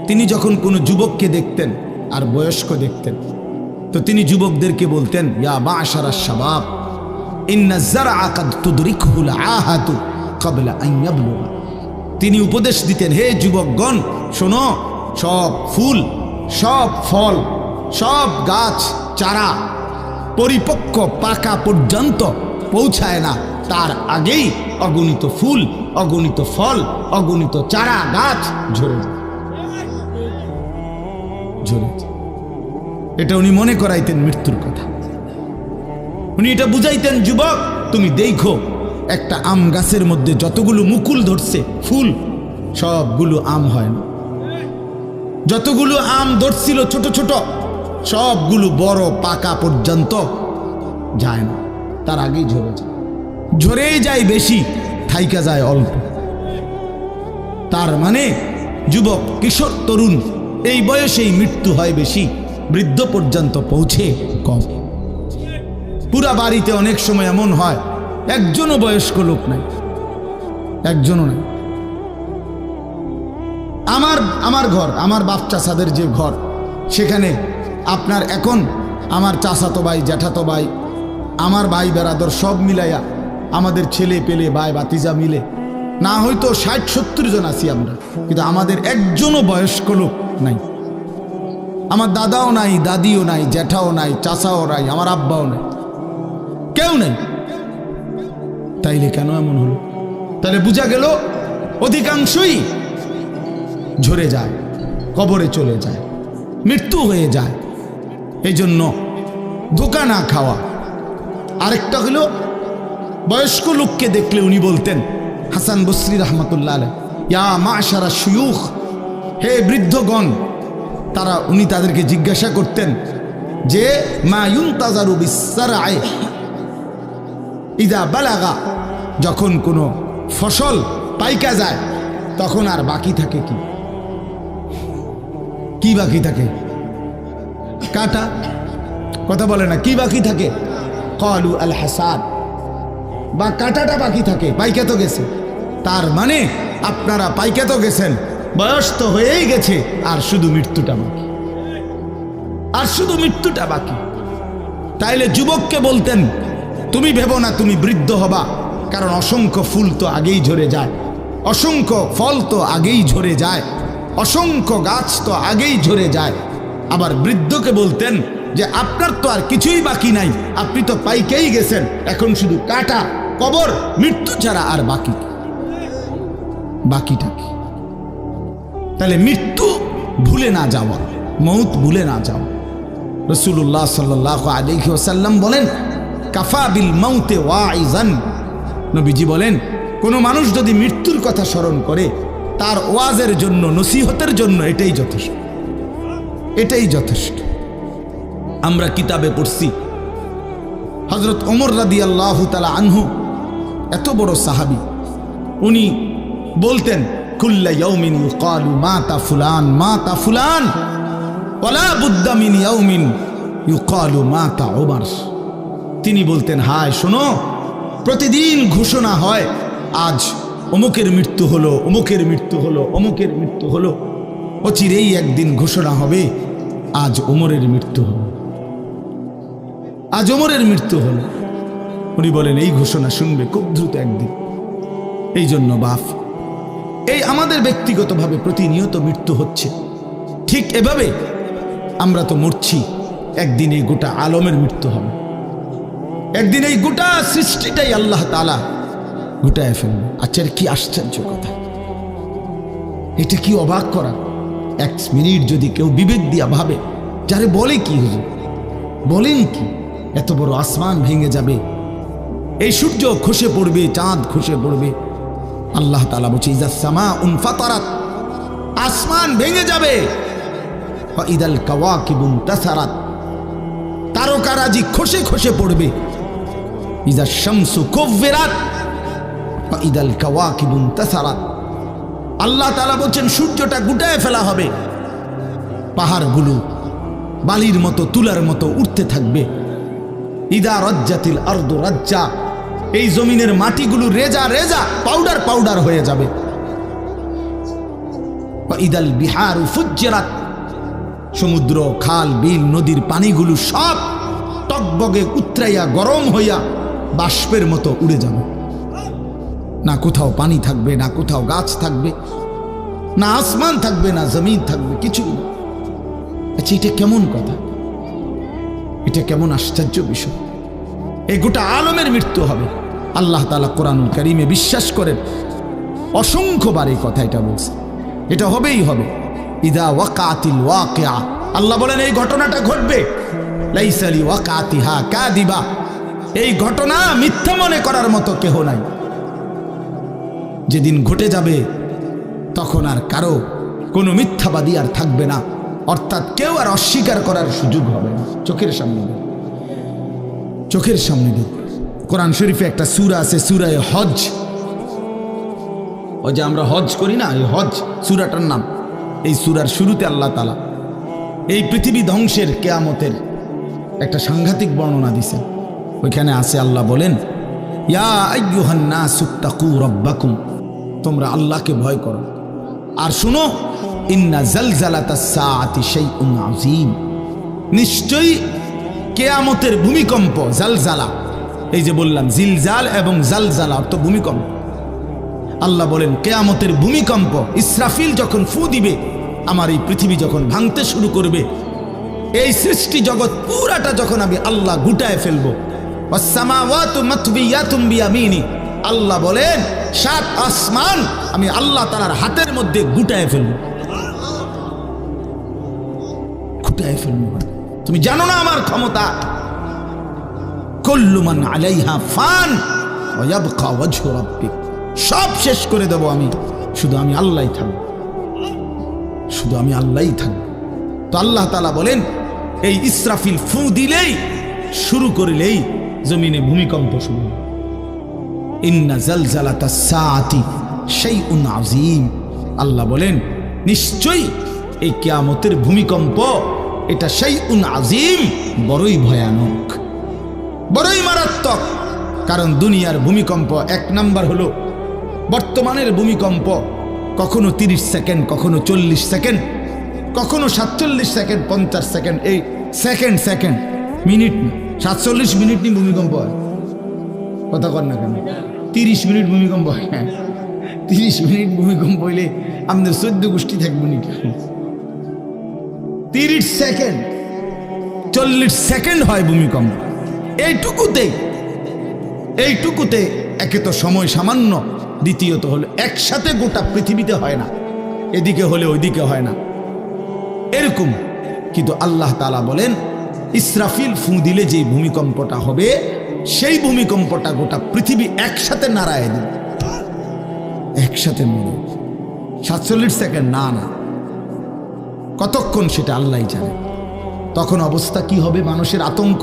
তিনি যখন কোনো যুবককে দেখতেন আর বয়স্ক দেখতেন, তো তিনি যুবকদেরকে বলতেন, ইয়া মা'শারাশ শাবাব ইন্না যারআ কাদ তুদরিকুল আহাতু ক্বাবলা আন ইয়াবলুগা। তিনি উপদেশ দিতেন, হে যুবকগণ শোনো, সব ফুল, সব ফল, সব গাছ চারা পরিপক্ক পাকা পর্যন্ত পৌঁছায় না, তার আগেই অগণিত ফুল, অগণিত ফল, অগণিত চারা গাছ ঝরে যায়। এটা উনি মনে করাইতেন মৃত্যুর কথা। উনি এটা বুঝাইতেন, যুবক তুমি দেখো, একটা আম গাছের মধ্যে যতগুলো মুকুল ধরছে ফুল, সবগুলো আম হয় না। যতগুলো আম ধরছিল ছোট ছোট, সবগুলো বড় পাকা পর্যন্ত যায় না, তার আগেই ঝরে যায়। ঝরেই যায় বেশি, থাইকা যায় অল্প। তার মানে যুবক, কিশোর, তরুণ এই বয়সেই মৃত্যু হয় বেশি, বৃদ্ধ পর্যন্ত পৌঁছে কম। পুরা বাড়িতে অনেক সময় এমন হয় একজনও বয়স্ক লোক নাই, একজনও নাই। আমার ঘর, আমার বাপ চাচাদের যে ঘর, সেখানে আপনার এখন আমার চাচাতো ভাই, জ্যাঠাতো ভাই, আমার ভাই বেরাদর সব মিলাইয়া আমাদের ছেলে পেলে ভাই বাতিজা মিলে না হয়তো 60-70 জন আছি আমরা, কিন্তু আমাদের একজনও বয়স্ক লোক নাই। আমার দাদাও নাই, দাদিও নাই, জ্যাঠাও নাই, চাচাও নাই, আমার আব্বাও নাই, কেউ নেই। তাইলে কেন এমন হলো? তাহলে বোঝা গেল অধিকাংশই ঝরে যায়, কবরে চলে যায়, মৃত্যু হয়ে যায়। এই জন্য ধোঁকা না খাওয়া। আরেকটা হলো, বয়স্ক লোককে দেখলে উনি বলতেন, হাসান বসরি রহমতুল্লাহ আলাইহি, ইয়া মা'শারা শুয়ুখ, হে বৃদ্ধগণ। উনি তাদেরকে জিজ্ঞাসা করতেন যে, মা ইউনতাজারু বিসসারআই ইযা বালাগা, যখন কোনো ফসল পাইকা যায় তখন আর বাকি থাকে কি? কি বাকি থাকে? কাটা। কথা বলে না, কি বাকি থাকে? ক্বালু আল হাসাদ, বা কাটাটা বাকি থাকে, পাইকা তো গেছে। তার মানে আপনারা পাইকা তো গেছেন, বয়স তো হয়েই গেছে, আর শুধু মৃত্যুটা বাকি, আর শুধু মৃত্যুটা বাকি। তাইলে যুবককে বলতেন, তুমি ভেবো না তুমি বৃদ্ধ হবা, কারণ অসংখ্য ফুল তো আগেই ঝরে যায়, অসংখ্য ফল তো আগেই ঝরে যায়, অসংখ্য গাছ তো আগেই ঝরে যায়। আবার বৃদ্ধকে বলতেন, যে আপনার তো আর কিছুই বাকি নাই, আপনি তো পাইকেই গেছেন, এখন শুধু কাটা, কবর, মৃত্যু ছাড়া আর বাকিটা কি? তাহলে মৃত্যু ভুলে না যাওয়া, মৌত ভুলে না যাওয়া। রাসূলুল্লাহ সাল্লাল্লাহু আলাইহি ওয়াসাল্লাম বলেন, কাফা বিল মাউতে ওয়াইজান। নবীজি বলেন, কোনো মানুষ যদি মৃত্যুর কথা স্মরণ করে তার ওয়াজের জন্য, নসিহতের জন্য এটাই যথেষ্ট, এটাই যথেষ্ট। আমরা কিতাবে পড়ছি হযরত ওমর রাদিয়াল্লাহু তাআলা আনহু, এত বড় সাহাবী, উনি বলতেন, কুল্লা ইয়াউমিন ইউকালু মাতা ফুলান মাতা ফুলান ওয়ালা বুদ্দা মিন ইয়াউমিন ইউকালু মাতা ওমর। তিনি বলতেন, হায় শোনো, প্রতিদিন ঘোষণা হয় আজ অমুকের মৃত্যু হলো, অমুকের মৃত্যু হলো, অমুকের মৃত্যু হলো। অচিরেই একদিন ঘোষণা হবে আজ ওমরের মৃত্যু হলো, আজ ওমরের মৃত্যু হলো। উনি বলেন এই ঘোষণা শুনবে খুব দ্রুত একদিন। এই জন্য বাপ, এই আমাদের ব্যক্তিগতভাবে প্রতিনিয়ত মৃত্যু হচ্ছে, ঠিক এভাবে আমরা তো মরছি, একদিন এই গোটা আলমের মৃত্যু হবে, একদিন এই গোটা সৃষ্টিটাই আল্লাহ তাআলা গোটায় ফেলবে। আচ্ছা, কি আশ্চর্য কথা, এটা কি অবাক করা। এক মিনিট যদি কেউ বিবেক দিয়া ভাবে, যারে বলে কি হুজুর, বলেন কি, এত বড় আসমান ভেঙে যাবে, এই সূর্য খসে পড়বে, চাঁদ খসে পড়বে। আল্লাহ তাআলা বলছে, ইযা সামাউন ফাতারাত, আসমান ভেঙে যাবে, ওয়া ইদাল কাওয়াকিবুন তাসারাত, তারকারাজি খসে খসে পড়বে, ইযা শামসু কুব্বিরাত ওয়া ইদাল কাওয়াকিবুন তাসারাত। আল্লাহ তাআলা বলছেন সূর্যটা গুটায় ফেলা হবে, পাহাড়গুলো বালির মতো, তুলার মতো উঠতে থাকবে। ইদা রাজ্জাতিল আরদু রাজ্জা, এই জমিনের মাটিগুলো রেজা রেজা, পাউডার পাউডার হয়ে যাবে। ওয়া ইদাল বিহারু ফুজ্জিরাত, সমুদ্র, খাল, বিল, নদীর পানিগুলো সব টকবগে উতরাইয়া গরম হইয়া বাষ্পের মতো উড়ে যাবে। না কোথাও পানি থাকবে, না কোথাও গাছ থাকবে, না আসমান থাকবে, না জমিন থাকবে, কিছু না। আচ্ছা, এটা কেমন কথা, এটা কেমন আশ্চর্য বিষয়। এই গোটা আলমের মৃত্যু হবে। আল্লাহ তাআলা কোরআনুল কারীমে বিশ্বাস করেন, অসংখ্যবার এই কথা এটা বলছে, এটা হবেই হবে। ইদা ওয়াকাতিল ওয়াকিআ, আল্লাহ বলেন এই ঘটনাটা ঘটবে, লাইসা লিওয়াকাতিহা কাযিবা, এই ঘটনা মিথ্যা মনে করার মতো কেহ নাই। যেদিন ঘটে যাবে তখন আর কারো কোনো মিথ্যাবাদী আর থাকবে না, অর্থাৎ কেউ আর অস্বীকার করার সুযোগ হবে না। চোখের সামনে দেখ, চোখের সামনে দেখ। কোরআন শরীফে একটা সূরা আছে, সূরা হজ। ওই যে আমরা হজ করি না, এই হজ সূরাটার নাম। এই সূরার শুরুতে আল্লাহ তাআলা এই পৃথিবী ধ্বংসের, কিয়ামতের একটা সাংঘাতিক বর্ণনা দিয়েছেন। ওইখানে আছে, আল্লাহ বলেন, ইয়া আইয়ুহান নাসুত্তাকু রাব্বাকুম, তোমরা আল্লাহকে ভয় করো। আর শুনো, ইন্না জালজালাতাস সাআতি শাইউন আযীম, নিশ্চয়ই কিয়ামতের ভূমিকম্প, জালজালা, এই যে বললাম জিলজাল এবং জালজালা অর্থ ভূমিকম্প। আল্লাহ বলেন কিয়ামতের ভূমিকম্প, ইসরাফিল যখন ফু দিবে, আমার এই পৃথিবী যখন ভাঙতে শুরু করবে, এই সৃষ্টি জগৎ পুরাটা যখন আমি আল্লাহ গুটায় ফেলবো, ওয়াস সামাওয়াতু মাতবিয়াতুম বিয়ামিনি, আল্লাহ বলেন 7 আসমান আমি আল্লাহ তাআলার হাতের মধ্যে গুটায় ফেলবো, গুটায় ফেলবো। তুমি জানো না আমার ক্ষমতা। কুল্লু মান আলাইহা ফান ওয়া ইয়াবকা ওয়াজহু রাব্বিক, সব শেষ করে দেব আমি, শুধু আমি আল্লাহই থাকব, শুধু আমি আল্লাহই থাকব। তো আল্লাহ তাআলা বলেন এই ইসরাফিল ফু দিলেই, শুরু করলেই জমিনে ভূমিকম্প শুরু হবে। ইন্না জালজালাতাস সাআতি শাইউন আযীম, আল্লাহ বলেন নিশ্চয়ই এই কিয়ামতের ভূমিকম্প, এটা শাইউন আযীম, বড়ই ভয়ানক, বড়ই মারাত্মক। কারণ দুনিয়ার ভূমিকম্প এক নাম্বার হলো, বর্তমানের ভূমিকম্প কখনো 30 সেকেন্ড, কখনো 40 সেকেন্ড, কখনো 47 সেকেন্ড, 50 সেকেন্ড, এই সেকেন্ড সেকেন্ড, মিনিট না, 47 মিনিট নি ভূমিকম্প হয়। কথা কর না কেন, 30 মিনিট ভূমিকম্প হয়। 30 মিনিট ভূমিকম্প হইলে আমাদের 14 গোষ্ঠী থাকবো নি? 30 সেকেন্ড, 40 সেকেন্ড হয় ভূমিকম্প। এইটুকুতে একে তো সময় সামান্য, দ্বিতীয়ত হলো একসাথে গোটা পৃথিবীতে হয় না, এদিকে হলে ওইদিকে হয় না এরকম। কিন্তু আল্লাহ তাআলা বলেন ইসরাফিল ফু দিলে যে ভূমিকম্পটা হবে, সেই ভূমিকম্পটা গোটা পৃথিবী একসাথে নাড়ায় দিবে, একসাথে মরে। 47 সেকেন্ড না, কতক্ষণ সেটা আল্লাহই জানে। তখন অবস্থা কি হবে, মানুষের আতঙ্ক,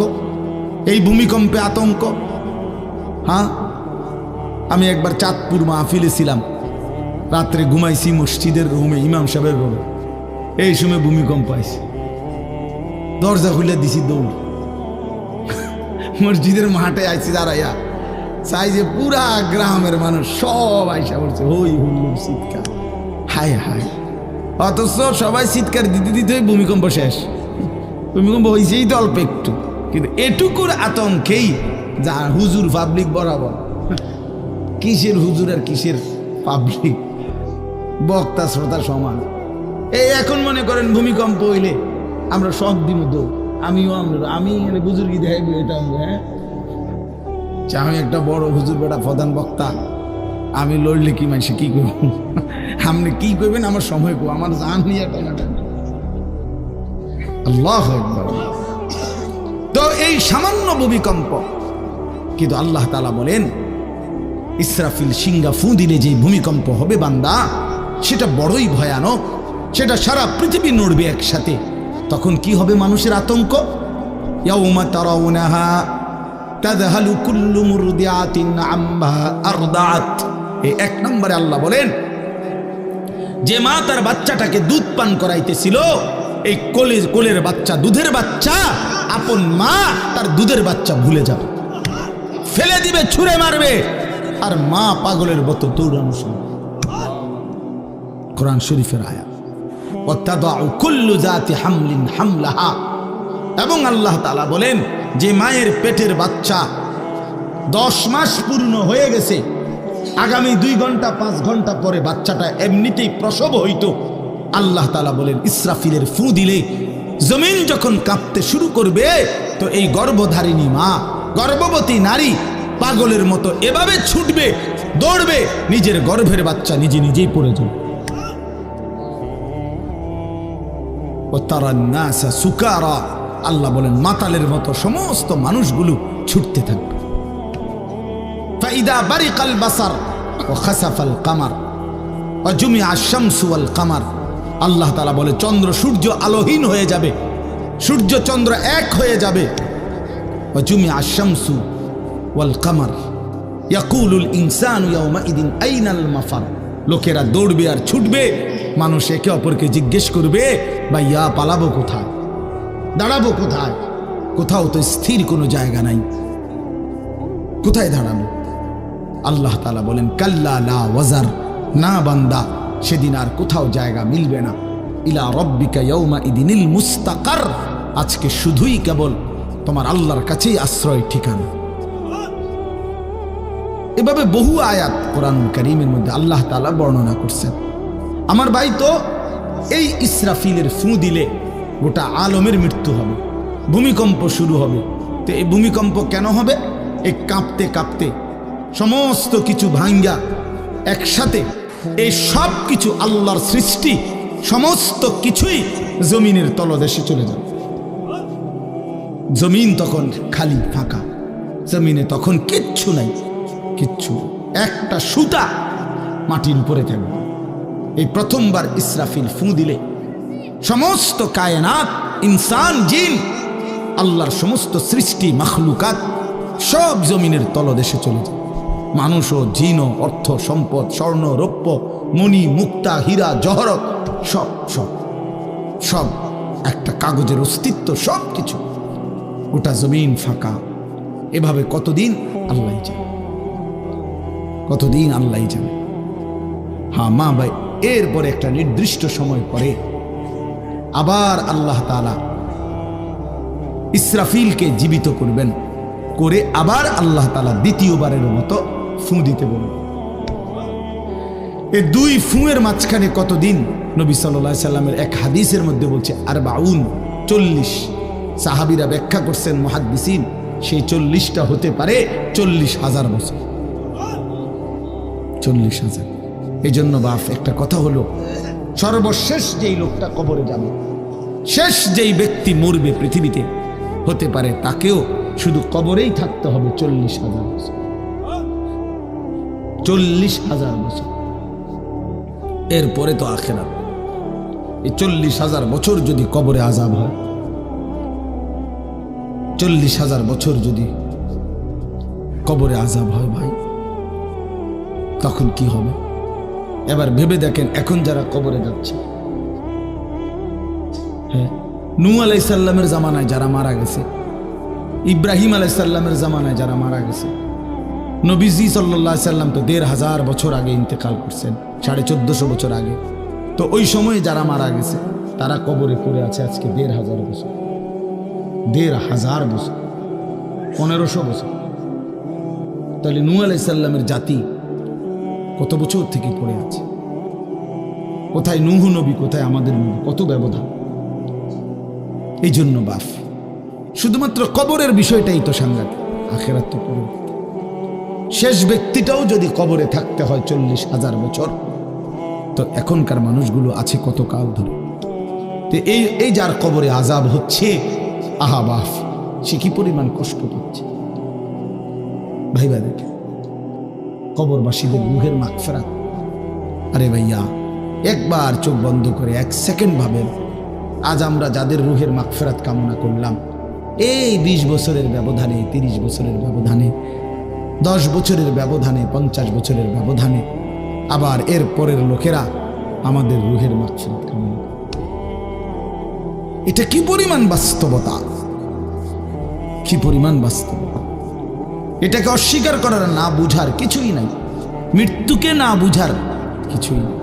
এই ভূমিকম্পে আতঙ্ক। হ্যাঁ, আমি একবার চাঁদপুর মাহফিলে ছিলাম, রাত্রে ঘুমাইছি মসজিদের রুমে, ইমাম সাহেবের রুমে। এই সময় ভূমিকম্প আইছে, দরজা খুলে দিছি দৌড়, মসজিদের মাঠে আইছি দাঁড়াইয়া, চাই যে পুরা গ্রামের মানুষ সব আইসা বলছে হই হুল্লুর চিৎকার, হায় হায়। অথচ সবাই চিৎকার দিতে দিতে ভূমিকম্প শেষ। ভূমিকম্প হয়েছেই তো অল্প একটু, কিন্তু এটুকুর আতঙ্কেই যা হুজুর পাবলিক বরাবর। কিসের হুজুর আর কিসের পাবলিক, বক্তা শ্রোতা সমান। এই এখন মনে করেন ভূমিকম্প হইলে আমরা সব দিন দৌ, আমি বুজুর্গি দেখাইব, এটা হ্যাঁ আমি একটা বড় হুজুর বেটা প্রধান বক্তা, আমি লড়লে কি মানুষ কি করব, আপনি কি করবেন আমার সময় কো, আমার জান নিয়ে আল্লাহু আকবার। তো এই সামান্য ভূমিকম্প, কিন্তু আল্লাহ তাআলা বলেন ইসরাফিল সিংহা ফু দিলে যে ভূমিকম্প হবে বান্দা, সেটা বড়ই ভয়ানক, সেটা সারা পৃথিবী নড়বে একসাথে। তখন কি হবে মানুষের আতঙ্ক, ইয়াউমা তারাউনাহা তাযহালু কুল্লু মুরদিআতিন আম্মা আরদাআত। এই 1 নম্বরে আল্লাহ বলেন যে মা তার বাচ্চাটাকে দুধ পান করাইতেছিল, এই কোলের বাচ্চা, দুধের বাচ্চা, আপন মা তার দুধের বাচ্চা ভুলে যাবে, ফেলে দিবে, ছুঁড়ে মারবে, আর মা পাগলের মতো দৌড়ানো শুরু। কোরআন শরীফের আয়াত। ওয়াতাদাউ কুল্লু যাতি হামলিন হামলাহা। এবং আল্লাহ তাআলা বলেন যে মায়ের পেটের বাচ্চা 10 মাস পূর্ণ হয়ে গেছে, আগামী 2 ঘন্টা 5 ঘন্টা পরে বাচ্চাটা এমনিতেই প্রসব হইতো। আল্লাহ তাআলা বলেন ইসরাফিলের ফু দিলে জমিন যখন কাঁপতে শুরু করবে, তো এই গর্ভধারিণী মা, গর্ভবতী নারী পাগলের মতো এভাবে ছুটবে, দৌড়বে, নিজের গর্ভের বাচ্চা নিজেই পড়ে যাবে। ও তারা নাসা সুকারা, আল্লাহ বলেন মাতালের মতো সমস্ত মানুষগুলো ছুটতে থাকবে। ফাইদা বারিকাল বাসার ওয়া খাসাফাল কামার ওয়া জুমিআ আশ-শামসু ওয়াল কামার। আল্লাহ তাআলা বলে চন্দ্র সূর্য আলোহীন হয়ে যাবে, সূর্য চন্দ্র এক হয়ে যাবে। ওয়া জুমিআ আশ-শামসু ওয়াল কামার ইয়াকুলুল ইনসানু ইয়াওমাইদিন আইনাল মাফার। লোকেরা দৌড়বে আর ছুটবে, মানুষ একে অপরকে জিজ্ঞেস করবে ভাইয়া পালাবো কোথায়, দাঁড়াবো কোথায়, কোথাও তো স্থির কোনো জায়গা নাই, কোথায় দাঁড়াবো। আল্লাহ তাআলা বলেন কাল্লা লা ওয়াজার, না বান্দা সেদিন আর কোথাও জায়গা মিলবে না। ইলা রব্বিকা ইয়াউমাইদিনিল মুস্তাকার, আজকে শুধুই কেবল তোমার আল্লাহর কাছেই আশ্রয় ঠিকানা। এভাবে বহু আয়াত কোরআনুল কারীমের মধ্যে আল্লাহ তাআলা বর্ণনা করছেন। আমার ভাই, তো এই ইসরাফিলের ফু দিলে গোটা আলমের মৃত্যু হবে, ভূমিকম্প শুরু হবে। তো এই ভূমিকম্প কেন হবে? এই কাঁপতে কাঁপতে সমস্ত কিছু ভাঙ্গা একসাথে, এই সব কিছু আল্লাহর সৃষ্টি, সমস্ত কিছুই জমিনের তলদেশে চলে যাবে। জমিন তখন খালি ফাঁকা, জমিনে তখন কিচ্ছু নাই, কিচ্ছু, একটা সুতা মাটির উপরে থাকবে। এই প্রথমবার ইসরাফিল ফু দিলে সমস্ত কায়নাত, ইনসান, জিন, আল্লাহর সমস্ত সৃষ্টি মাখলুকাত সব জমিনের তলদেশে চলে যায়। মানুষও, জিনও, অর্থ সম্পদ, স্বর্ণ রৌপ্য, মণি মুক্তা, হীরা জহরত, সব সব সব একটা কাগজের অস্তিত্ব, সব কিছু, গোটা জমিন ফাঁকা। এভাবে কতদিন আল্লাহ জানে, কতদিন আল্লাহ জানে। হ্যাঁ মা ভাই, এরপরে একটা নির্দিষ্ট সময় পরে আবার আল্লাহ তাআলা ইসরাফিলকে জীবিত করবেন, করে আবার আল্লাহ তাআলা দ্বিতীয়বারের মতো ফু দিতে বলবেন। এই 2 ফুঁয়ের মাঝখানে কতদিন? নবী সাল্লাল্লাহু আলাইহি সাল্লামের এক হাদিসের মধ্যে বলছে 40, সাহাবীরা ব্যাখ্যা করছেন মুহাদ্দিসিন, সেই 40টা হতে পারে 40,000 বছর। 40,000। এই জন্য বাপ একটা কথা হলো, সর্বশেষ যেই লোকটা কবরে যাবে, শেষ যেই ব্যক্তি মরবে পৃথিবীতে, হতে পারে তাকেও শুধু কবরেই থাকতে হবে 40,000 বছর। 40,000 বছর, এরপরে তো আখিরাত। এই 40,000 বছর যদি কবরে আযাব হয়, 40,000 বছর যদি কবরে আযাব হয় ভাই, তখন কি হবে? এবার ভেবে দেখেন, এখন যারা কবরে যাচ্ছে, হ্যাঁ, নূহ আলাইহিস সালামের জামানায় যারা মারা গেছে, ইব্রাহিম আলাইহিস সালামের জামানায় যারা মারা গেছে, নবীজি সাল্লাল্লাহু আলাইহি সাল্লাম তো 1,500 বছর আগে ইন্তেকাল করছেন, 1450 বছর আগে। তো ওই সময়ে যারা মারা গেছে তারা কবরে পড়ে আছে আজকে 1,500 বছর, 1,500 বছর, 1500 বছর। তাহলে নূহ আলাইহিস সালামের জাতি কত বছর থেকে পড়ে আছে? কোথায় নূহ নবী, কোথায় আমাদের নবী? কত ব্যবধান! এই জন্য বাপ, শুধুমাত্র কবরের বিষয়টাই তো সাংঘাতিক, আখিরাত তো পরবর্তী। শেষ ব্যক্তিটাও যদি কবরে থাকতে হয় 40,000 বছর, তো এখনকার মানুষগুলো আছে কত কাল ধরে। তো এই যার কবরে আযাব হচ্ছে, আহা বাপ, সে কি পরিমাণ কষ্ট পাচ্ছে ভাইবা দেখে। কবরবাসীদের রুহের মাগফিরাত, আরে ভাইয়া একবার চোখ বন্ধ করে 1 সেকেন্ড ভাবেন, আজ আমরা যাদের রুহের মাগফিরাত কামনা করলাম, এই 20 বছরের ব্যবধানে, 30 বছরের ব্যবধানে, 10 বছরের ব্যবধানে, 50 বছরের ব্যবধানে, আবার এর পরের লোকেরা আমাদের রুহের মাগফিরাত কামনা করে। এটা কি পরিমাণ বাস্তবতা, কি পরিমাণ বাস্তবতা! এটাকে অস্বীকার করার, না বুঝার কিছুই নাই, মৃত্যুকে না বুঝার কিছুই নেই।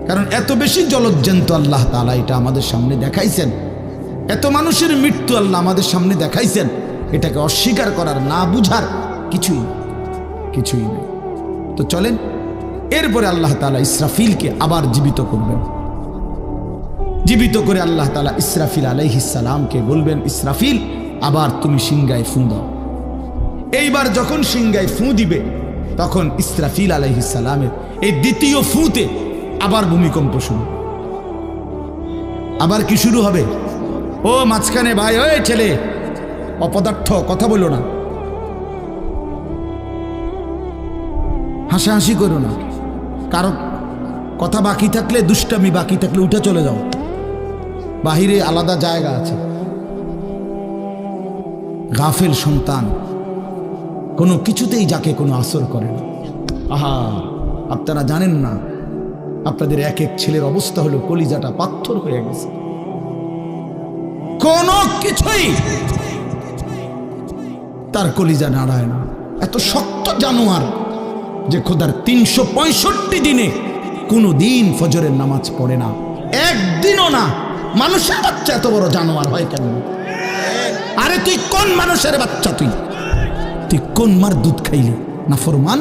কারণ এত বেশি জলজ্জান্ত আল্লাহ তাআলা এটা আমাদের সামনে দেখাইছেন, এত মানুষের মৃত্যু আল্লাহ আমাদের সামনে দেখাইছেন, এটাকে অস্বীকার করার, না বুঝার কিছুই নেই। তো চলেন, এরপরে আল্লাহ তাআলা ইসরাফিলকে আবার জীবিত করবেন। জীবিত করে আল্লাহ তাআলা ইসরাফিল আলাইহিস সালামকে বলবেন, ইসরাফিল আবার তুমি সিংহায় ফুঁ দাও। এইবার যখন সিংহায় ফুঁ দিবে, তখন ইসরাফিল আলাইহিস সালামের এই দ্বিতীয় ফুঁতে আবার ভূমিকম্প শুরু। আবার কি শুরু হবে? ও মাঝখানে ভাই, ওই ছেলে অপদার্থ, কথা বলো না, হাসাহাসি করো না, কারো কথা বাকি থাকলে, দুষ্টামি বাকি থাকলে উঠে চলে যাও, বাহিরে আলাদা জায়গা আছে। গাফেল সন্তান কোনো কিছুতেই যাকে কোনো আসর করে না। আহা, আপনারা জানেন না, আপনাদের এক এক ছেলের অবস্থা হলো কলিজাটা পাথর হয়ে গেছে, কোনো কিছুই তার কলিজা নাড়ায় না। এত শক্ত জানোয়ার যে খোদার 365 দিনে কোনো দিন ফজরের নামাজ পড়ে না, একদিনও না। মানুষের বাচ্চা এত বড় জানোয়ার হয় কেন? আরে তুই কোন মানুষের বাচ্চা? তুই কোন মার দুধ খাইলি? না ফরমান,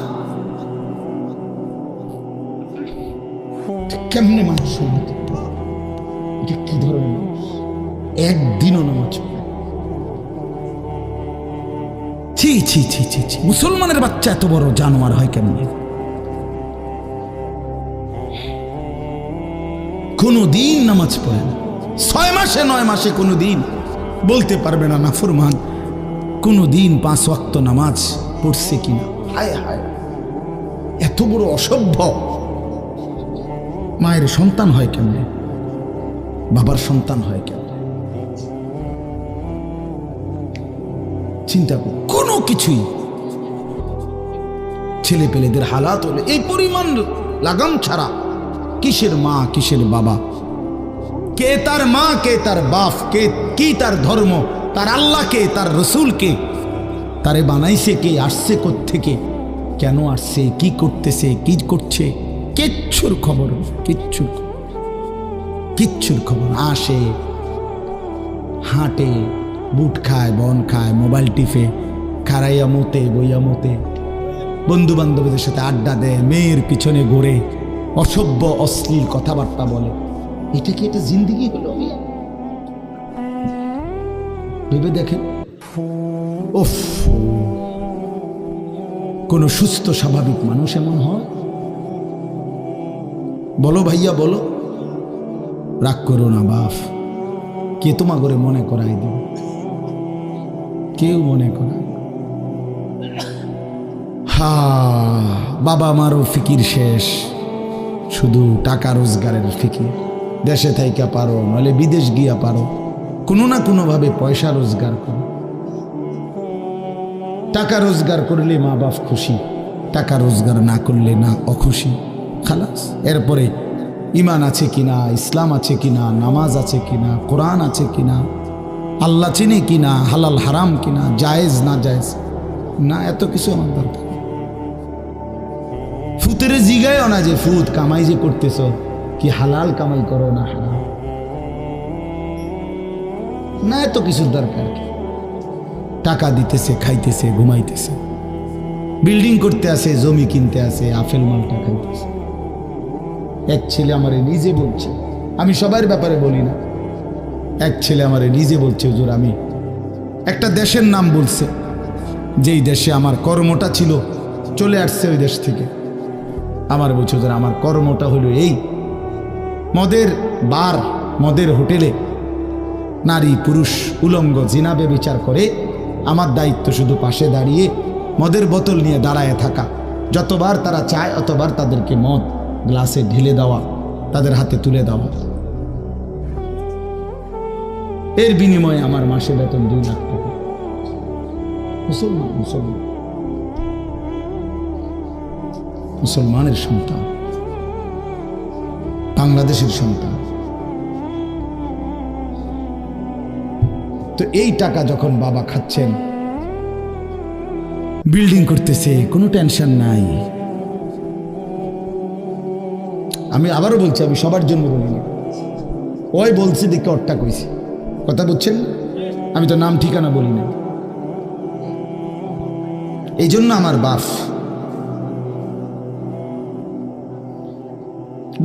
কেমনে মানুষ? কি ধরনের মানুষ? একদিনও নামাজ পড়ে? ছি ছি ছি ছি ছি, মুসলমানের বাচ্চা এত বড় জানোয়ার হয় কেন? কোনো দিন নামাজ পড়ে না, 6 মাসে 9 মাসে কোনো দিন বলতে পারবে না নাফরমান কোনো দিন 5 ওয়াক্ত নামাজ পড়ছে কিনা। হায় হায়, এত বড় অসভ্য! মায়ের সন্তান হয় কেমনে? বাবার সন্তান হয় কেমনে? চিন্তা কর, কোনো কিছুই। ছেলে পেলেদের হালাত হলে এই পরিমাণ লাগাম ছাড়া, কিসের মা কিসের বাবা, কে তার মা কে তার বাপ, কে কি তার ধর্ম, তার আল্লাহকে, তার রসুলকে, তারে বানাইছে কে, আসছে কোত্থেকে, কেন আসছে, কি করতেছে, কি করছে, কিচ্ছুর খবর, কিচ্ছুর খবর। আসে, হাঁটে, বুট খায়, বন খায়, মোবাইল টিপে, খারাইয়া মতে, বইয়া মতে, বন্ধু বান্ধবীদের সাথে আড্ডা দেয়, মেয়ের পিছনে ঘুরে, অসভ্য অশ্লীল কথাবার্তা বলে। এটা কি এটা জিন্দেগি হলো? ভেবে দেখেন। উফ, কোন সুস্থ স্বাভাবিক মানুষ এমন হয়? বলো ভাইয়া বলো। রাগ করো না বাপ, কে তোমা করে মনে করাই দিল? কেউ মনে করায়। হা, বাবা আমারও ফিকির শেষ, শুধু টাকা রোজগারের ফিকির। দেশে থাইকা পারো, নইলে বিদেশ গিয়া পারো, কোনো না কোনো ভাবে পয়সা রোজগার করো। টাকা রোজগার করলে মা বাপ খুশি, টাকা রোজগার না করলে না অখুশি, খালাস। এরপরে ইমান আছে কিনা, ইসলাম আছে কিনা, নামাজ আছে কিনা, কোরআন আছে কিনা, আল্লাহ চিনে কিনা, হালাল হারাম কিনা, জায়েজ না জায়েজ না, এত কিছু আমার দরকার। ফুতের জিগায় না যে ফুত কামাই যে করতেছ, কি হালাল কামাই করো না হারাম না, এত কিছুর দরকার কি? টাকা দিতেছে, খাইতেছে, ঘুমাইতেছে, বিল্ডিং করতে আসে, জমি কিনতে আসে, আফেল মালটা খাইতেছে। এক ছেলে আমারে নিজে বলছে, আমি সবার ব্যাপারে বলি না, এক ছেলে আমারে নিজে বলছে, হুজুর আমি একটা দেশের নাম বলছে, যেই দেশে আমার কর্মটা ছিল, চলে আসছে ওই দেশ থেকে। আমার বলছে, হুজুর আমার কর্মটা হলো এই, মদের বার, মদের হোটেলে নারী পুরুষ উলঙ্গ জিনাবে বিচার করে, আমার দায়িত্ব শুধু পাশে দাঁড়িয়ে মদের বোতল নিয়ে দাঁড়ায় থাকা, যতবার তারা চায় অতবার তাদেরকে মদ গ্লাসে ঢেলে দেওয়া, তাদের হাতে তুলে দেওয়া। এর বিনিময়ে আমার মাসে বেতন 2 লাখ টাকা। মুসলমান মুসলমান মুসলমানের সন্তান, বাংলাদেশের সন্তান। তো এই টাকা যখন বাবা খাচ্ছেন, বিল্ডিং করতেছে, কোনো টেনশন নাই। আমি আবারও বলছি, আমি সবার জন্য বলি না, ওই বলছি দেখে ওরটা কইছি, কথা বুঝছেন? আমি তো নাম ঠিকানা বলি না। এই জন্য আমার বাপ,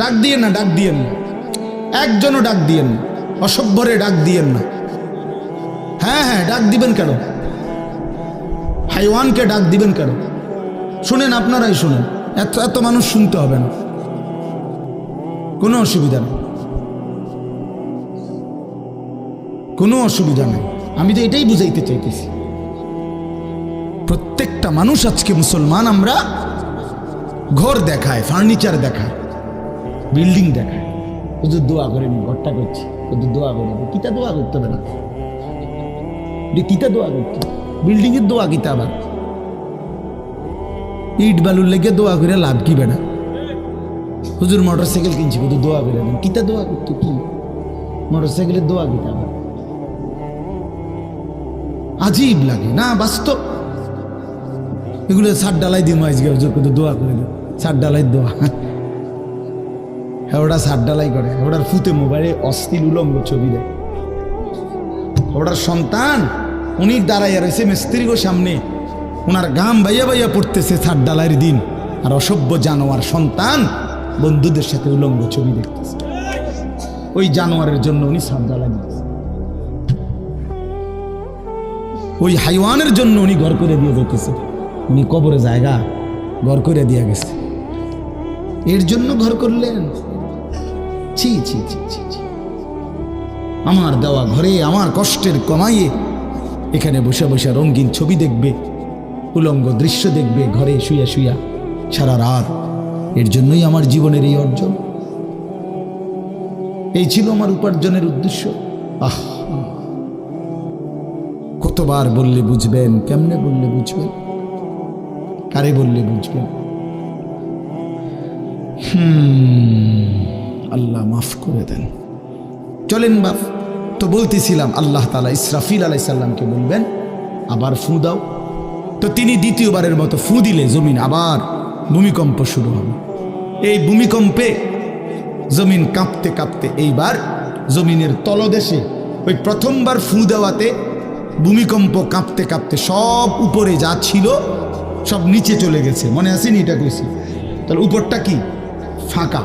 ডাক দিয়েন না, ডাক দিয়েন না, একজনও ডাক দিয়েন না, অসভ্যরে ডাক দিয়েন না। হ্যাঁ হ্যাঁ, ডাক দিবেন কেন? হাইওয়ানকে ডাক দিবেন কেন? শুনেন, আপনারাই শুনেন, এত এত মানুষ শুনতে হবে না, কোনো অসুবিধা নেই, কোনো অসুবিধা নেই। আমি তো এটাই বুঝাইতে চাইতেছি, প্রত্যেকটা মানুষ আজকে মুসলমান, আমরা ঘর দেখায়, ফার্নিচার দেখায়, বিল্ডিং দেখায়। হুজুর দোয়া করেনি, ঘরটা করছি, হুজুর দোয়া করে, কিতা দোয়া করতে হবে না, কিতা দোয়া করতে, বিল্ডিং এর দোয়া কিতা, আবার ইট বালুর লেগে দোয়া করে লাভ কি বেড়া? হুজুর মোটরসাইকেল কিনছি, হুজুর দোয়া করে দেন, কিতা দোয়া করতো, কি মোটরসাইকেলের দোয়া কিতা? আবার আজীব লাগে না? বাস্তব এগুলো ছাদ ডালাই দিন আজকে, হুজুর কত দোয়া করে দেন, ছাদ ডালাই দোয়া। ওটা ছাদ ডালাই করে, ওটার ফুতে মোবাইলে অস্থির উলঙ্গ ছবি দেয়। ওটার সন্তান উনি দাঁড়াইয়া রয়েছে মিস্ত্রিগো সামনে, ওনার গাম বাইয়া বাইয়া পড়তেছে ছাদ ডালাইয়ের দিন, আর অসভ্য জানোয়ার সন্তান বন্ধুদের সাথে উলঙ্গ ছবি দেখতেছে। ওই জানোয়ারের জন্য উনি ছাদ ডালাই দিতেছে, ওই হাইওয়ানের জন্য উনি ঘর করে দিয়ে যেতেছে। উনি কবরে জায়গা ঘর করে দিয়ে গেছে, এর জন্য ঘর করলেন? ছি ছি ছি ছি ছি। আমার দেওয়া ঘরে আমার কষ্টের কমাইয়ে এখানে বসে বসে রঙিন ছবি দেখবে, উলঙ্গ দৃশ্য দেখবে ঘরে শুয়া শুয়া সারা রাত। এর জন্যই আমার জীবনের এই অর্জন, এই ছিল আমার উপার্জনের উদ্দেশ্য। আহ, কতবার বললে বুঝবেন, কেমনে বললে বুঝবেন, কারে বললে বুঝবেন? আল্লাহ মাফ করে দেন। চলেন বাপ, তো বলতেছিলাম আল্লাহ তাআলা ইসরাফিল আলাইহিস সালামকে বলবেন আবার ফু দাও। তো তিনি দ্বিতীয়বারের মতো ফু দিলে জমিন আবার ভূমিকম্প শুরু হবে। এই ভূমিকম্পে জমিন কাঁপতে কাঁপতে এইবার জমিনের তলদেশে ওই প্রথমবার ফু দেওয়াতে ভূমিকম্প কাঁপতে কাঁপতে সব উপরে যা ছিল সব নিচে চলে গেছে। মনে আসেনি এটা কইছি? তাহলে উপরটা কি? ফাঁকা।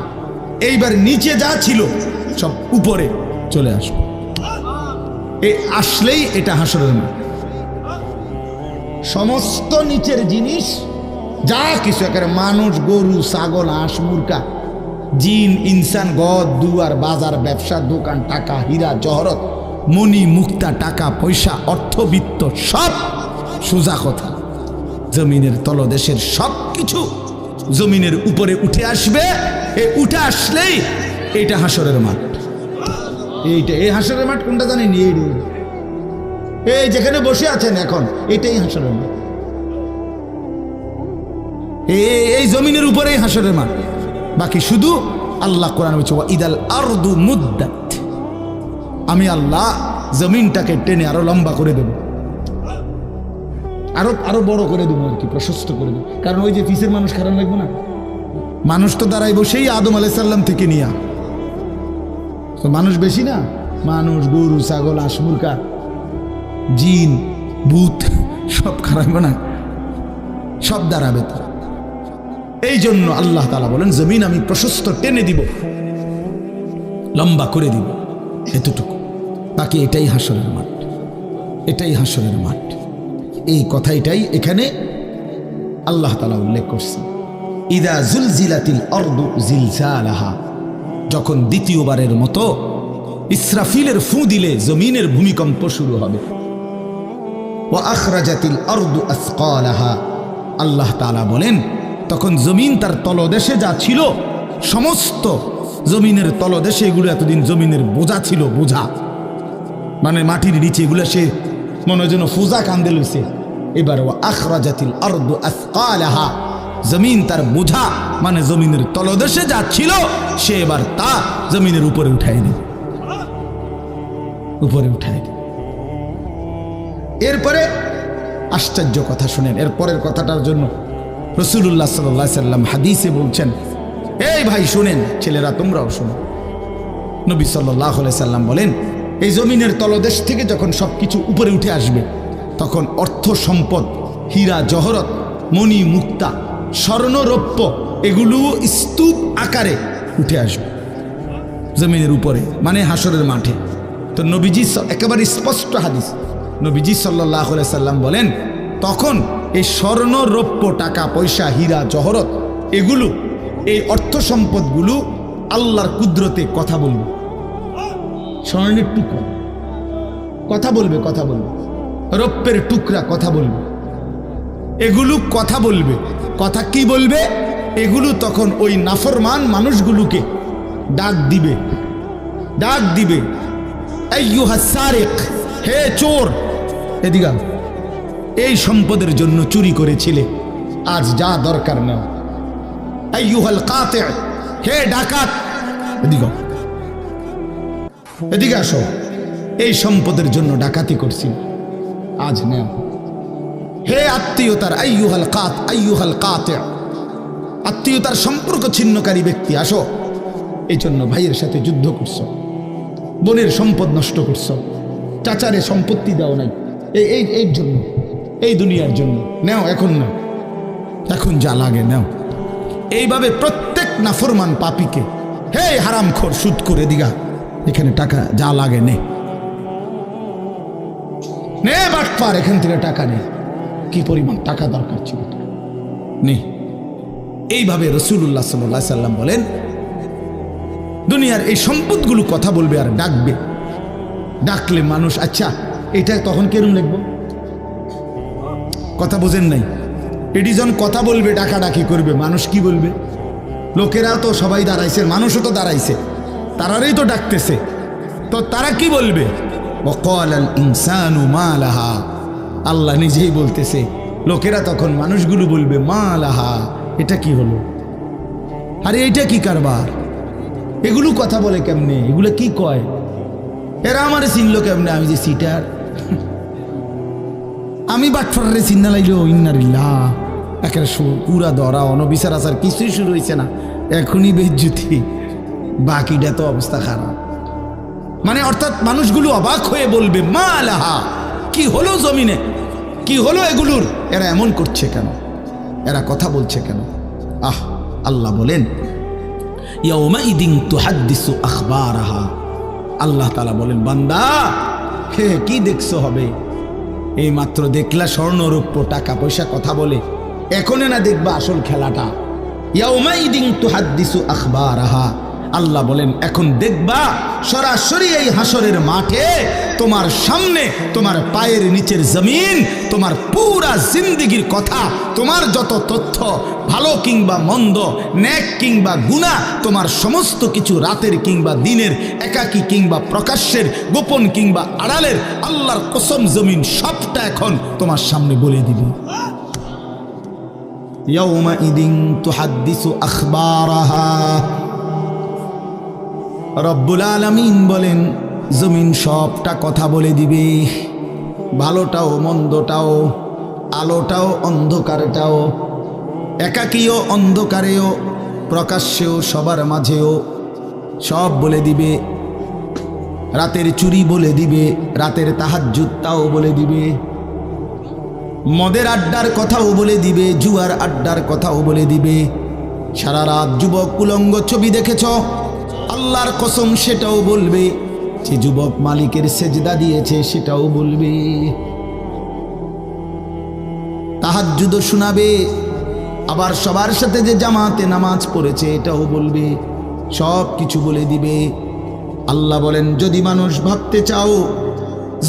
এইবার নিচে যা ছিল সব উপরে চলে আসবে। আসলেই এটা হাসরের মাঠ। সমস্ত নিচের জিনিস যা কিছু একেবারে মানুষ, গরু, ছাগল, হাঁস, মুরগা, জিন, ইনসান, গদ, দুয়ার, বাজার, ব্যবসা, দোকান, টাকা, হীরা, জহরত, মণি, মুক্তা, টাকা পয়সা, অর্থবিত্ত, সব সোজা কথা জমিনের তলদেশের সব কিছু জমিনের উপরে উঠে আসবে। উঠে আসলেই এইটা হাসরের মাঠ। এই হাসরের মাঠ কোনটা জানেন? এই যেখানে বসে আছেন এখন, এটাই হাসরের মাঠ। এই জমিনের উপরেই হাসরের মাঠ। বাকি শুধু আল্লাহ কোরআন বলছে ইদাল আরদু মুদ্দাত, আমি আল্লাহ জমিনটাকে টেনে আরো লম্বা করে দেব, আরো বড় করে দেবো আর কি, প্রশস্ত করে দেবো। কারণ ওই যে পিসের মানুষ খারাপ লাগবে না, মানুষ তো দাঁড়াই বসেই আদম আলাইহিস সালাম থেকে নিয়া, তো মানুষ বেশি না, মানুষ, গরু, ছাগল, হাঁস, মুরগা, জিন, ভূত সব খারাপ না, সব দাঁড়াবে তো। এই জন্য আল্লাহ তাআলা বলেন জমিন আমি প্রশস্ত টেনে দিব, লম্বা করে দিব, এতটুকু। বাকি এটাই হাসরের মাঠ, এটাই হাসরের মাঠ। এই কথাটাই এখানে আল্লাহ তাআলা উল্লেখ করছেন। ইদা জুলজিলাতিল আরদু জিলজালাহা, যখন দ্বিতীয়বারের মতো ইসরাফিলের ফু দিলে জমিনের ভূমিকম্প শুরু হবে। ওয়া আখরাজাতিল আরদু আসকালাহা, আল্লাহ তাআলা বলেন তখন জমিন তার তলদেশে যা ছিল সমস্ত জমিনের তলদেশে, এগুলো এতদিন জমিনের বোঝা ছিল, বোঝা মানে মাটির নিচে, এগুলো সে মনে যেন ফুজা কান্দে লইছে। এবার ওয়া আখরাজাতিল আরদু আসকালাহা, জমিন তার বোঝা মানে জমিনের তলদেশে যা ছিল সে এবার তা জমিনের উপরে উঠাই দিল, উপরে উঠাই দিল। এরপরে আশ্চর্য কথা শুনেন, এরপরের কথাটার জন্য রাসূলুল্লাহ সাল্লাল্লাহু আলাইহি সাল্লাম হাদিসে বলছেন, এই ভাই শুনেন, ছেলেরা তোমরাও শোনো। নবী সাল্লাল্লাহু আলাইহি সাল্লাম বলেন এই জমিনের তলদেশ থেকে যখন সবকিছু উপরে উঠে আসবে তখন অর্থ সম্পদ, হীরা জহরত, মণি মুক্তা, স্বর্ণ রৌপ্য, এগুলো স্তূপ আকারে উঠে আসবে জমিনের উপরে, মানে হাসরের মাঠে। তো নবীজি একেবারে স্পষ্ট হাদিস, নবীজি সাল্লাল্লাহু আলাইহি সাল্লাম বলেন তখন এই স্বর্ণ রৌপ্য, টাকা পয়সা, হীরা জহরত, এগুলো এই অর্থ সম্পদগুলো আল্লাহর কুদরতে কথা বলবে। স্বর্ণের টুকরা কথা বলবে, কথা বলবে, রৌপ্যের টুকরা কথা বলবে, এগুলো কথা বলবে। কথা কি বলবে? এগুলো তখন ওই নাফরমান মানুষগুলোকে ডাক দিবে, ডাক দিবে, আইয়ুহাস সারিক, হে চোর, এদিকে এই সম্পদের জন্য চুরি করেছিলে, আজ যা দরকার নাও। আইয়ুহাল কাতি, হে ডাকাত, এদিকে এদিকে আসো, এই সম্পদের জন্য ডাকাতি করছি, আজ নাও। হে আত্মীয়তার, আইয়ুহাল কাতি, আত্মীয়তার সম্পর্ক ছিন্নকারী ব্যক্তি, আসো। এই জন্য ভাইয়ের সাথে যুদ্ধ করছো, বোনের সম্পদ নষ্ট করছো, চাচারে সম্পত্তি দাও নাই, এই জন্য, এই দুনিয়ার জন্য নাও, এখন নাও, এখন যা লাগে নাও। এইভাবে প্রত্যেক নাফরমান পাপীকে, হে হারামখোর, সুদ করে দিগা, এখানে টাকা যা লাগে নে, নে বাটপার, এখান থেকে টাকা নে, কি পরিমাণ টাকা দরকার ছিল নে। এইভাবে রাসূলুল্লাহ সাল্লাল্লাহু আলাইহি সাল্লাম বলেন দুনিয়ার এই সম্পদগুলো কথা বলবে আর ডাকবে। ডাকলে মানুষ, আচ্ছা এটা তখন কেরম লিখবো? কথা বোঝেন নাই? এটি যখন কথা বলবে, ডাকাডাকি করবে, মানুষ কি বলবে? লোকেরা তো সবাই দাঁড়াইছে, মানুষও তো দাঁড়াইছে, তারারই তো ডাকতেছে, তো তারা কি বলবে? ওয়াকালাল ইনসানু মা লাহা, আল্লাহ নিজেই বলতেছে, লোকেরা তখন মানুষগুলো বলবে মা লাহা, এটা কি হলো? আরে এটা কি কারবার? এগুলো কথা বলে কেমনে? এগুলো কি কয়? এরা আমারে চিনলো কেমনে? আমি যে সিটার, আমি বাটফারে চিন্না লাইল, ইন্নারিল্লাহ, একেবারে পুরা ধরা, অনবিচার আচার কিছুই শুরু হয়েছে না, এখনই বেজ্জুতি, বাকিটা তো অবস্থা খারাপ। মানে অর্থাৎ মানুষগুলো অবাক হয়ে বলবে মা লাহা, কি হলো জমিনে, কি হলো এগুলোর, এরা এমন করছে কেন, এরা কথা বলছে কেন? আহ, আল্লাহ বলেন ইয়াউমাইদিন তুহাদ্দিসু আখবারাহা, আল্লাহ তাআলা বলেন বান্দা হে কি দেখছো হবে, এই মাত্র দেখলা স্বর্ণ রৌপ্য টাকা পয়সা কথা বলে, এখনে না দেখবা আসল খেলাটা। ইয়াউমাইদিন তুহাদ্দিসু আখবারাহা, আল্লাহ বলেন এখন দেখবা সরাসরি এই হাসরের মাঠে তোমার সামনে তোমার পায়ের নিচের জমিন তোমার পুরা জিন্দেগির কথা, তোমার যত তথ্য ভালো কিংবা মন্দ, নেক কিংবা গুনাহ, তোমার সমস্ত কিছু রাতের কিংবা দিনের, একাকী কিংবা প্রকাশ্যের, গোপন কিংবা আড়ালের, আল্লাহর কসম জমিন সবটা এখন তোমার সামনে বলে দিবে। ইয়াউমাইদিন তুহাদ্দিসু আখবারাহা, রব্বুল আলামিন বলেন জমিন সবটা কথা বলে দিবে, ভালোটাও মন্দটাও, আলোটাও অন্ধকারটাও, একাকীও অন্ধকারেও, প্রকাশ্যেও সবার মাঝেও সব বলে দিবে। রাতের চুরি বলে দিবে, রাতের তাহাজ্জুদ তাও বলে দিবে, মদের আড্ডার কথাও বলে দিবে, জুয়ার আড্ডার কথাও বলে দিবে। সারা রাত যুবক উলঙ্গ ছবি দেখেছ, আল্লাহর কসম সেটাও বলবে। যে যুবক মালিকের সেজদা দিয়েছে সেটাও বলবে। তাহাজ্জুদ শোনাবে, আবার সবার সাথে যে জামাতে নামাজ পড়েছে এটাও বলবে, সব কিছু বলে দিবে। আল্লাহ বলেন যদি মানুষ ভাবতে চাও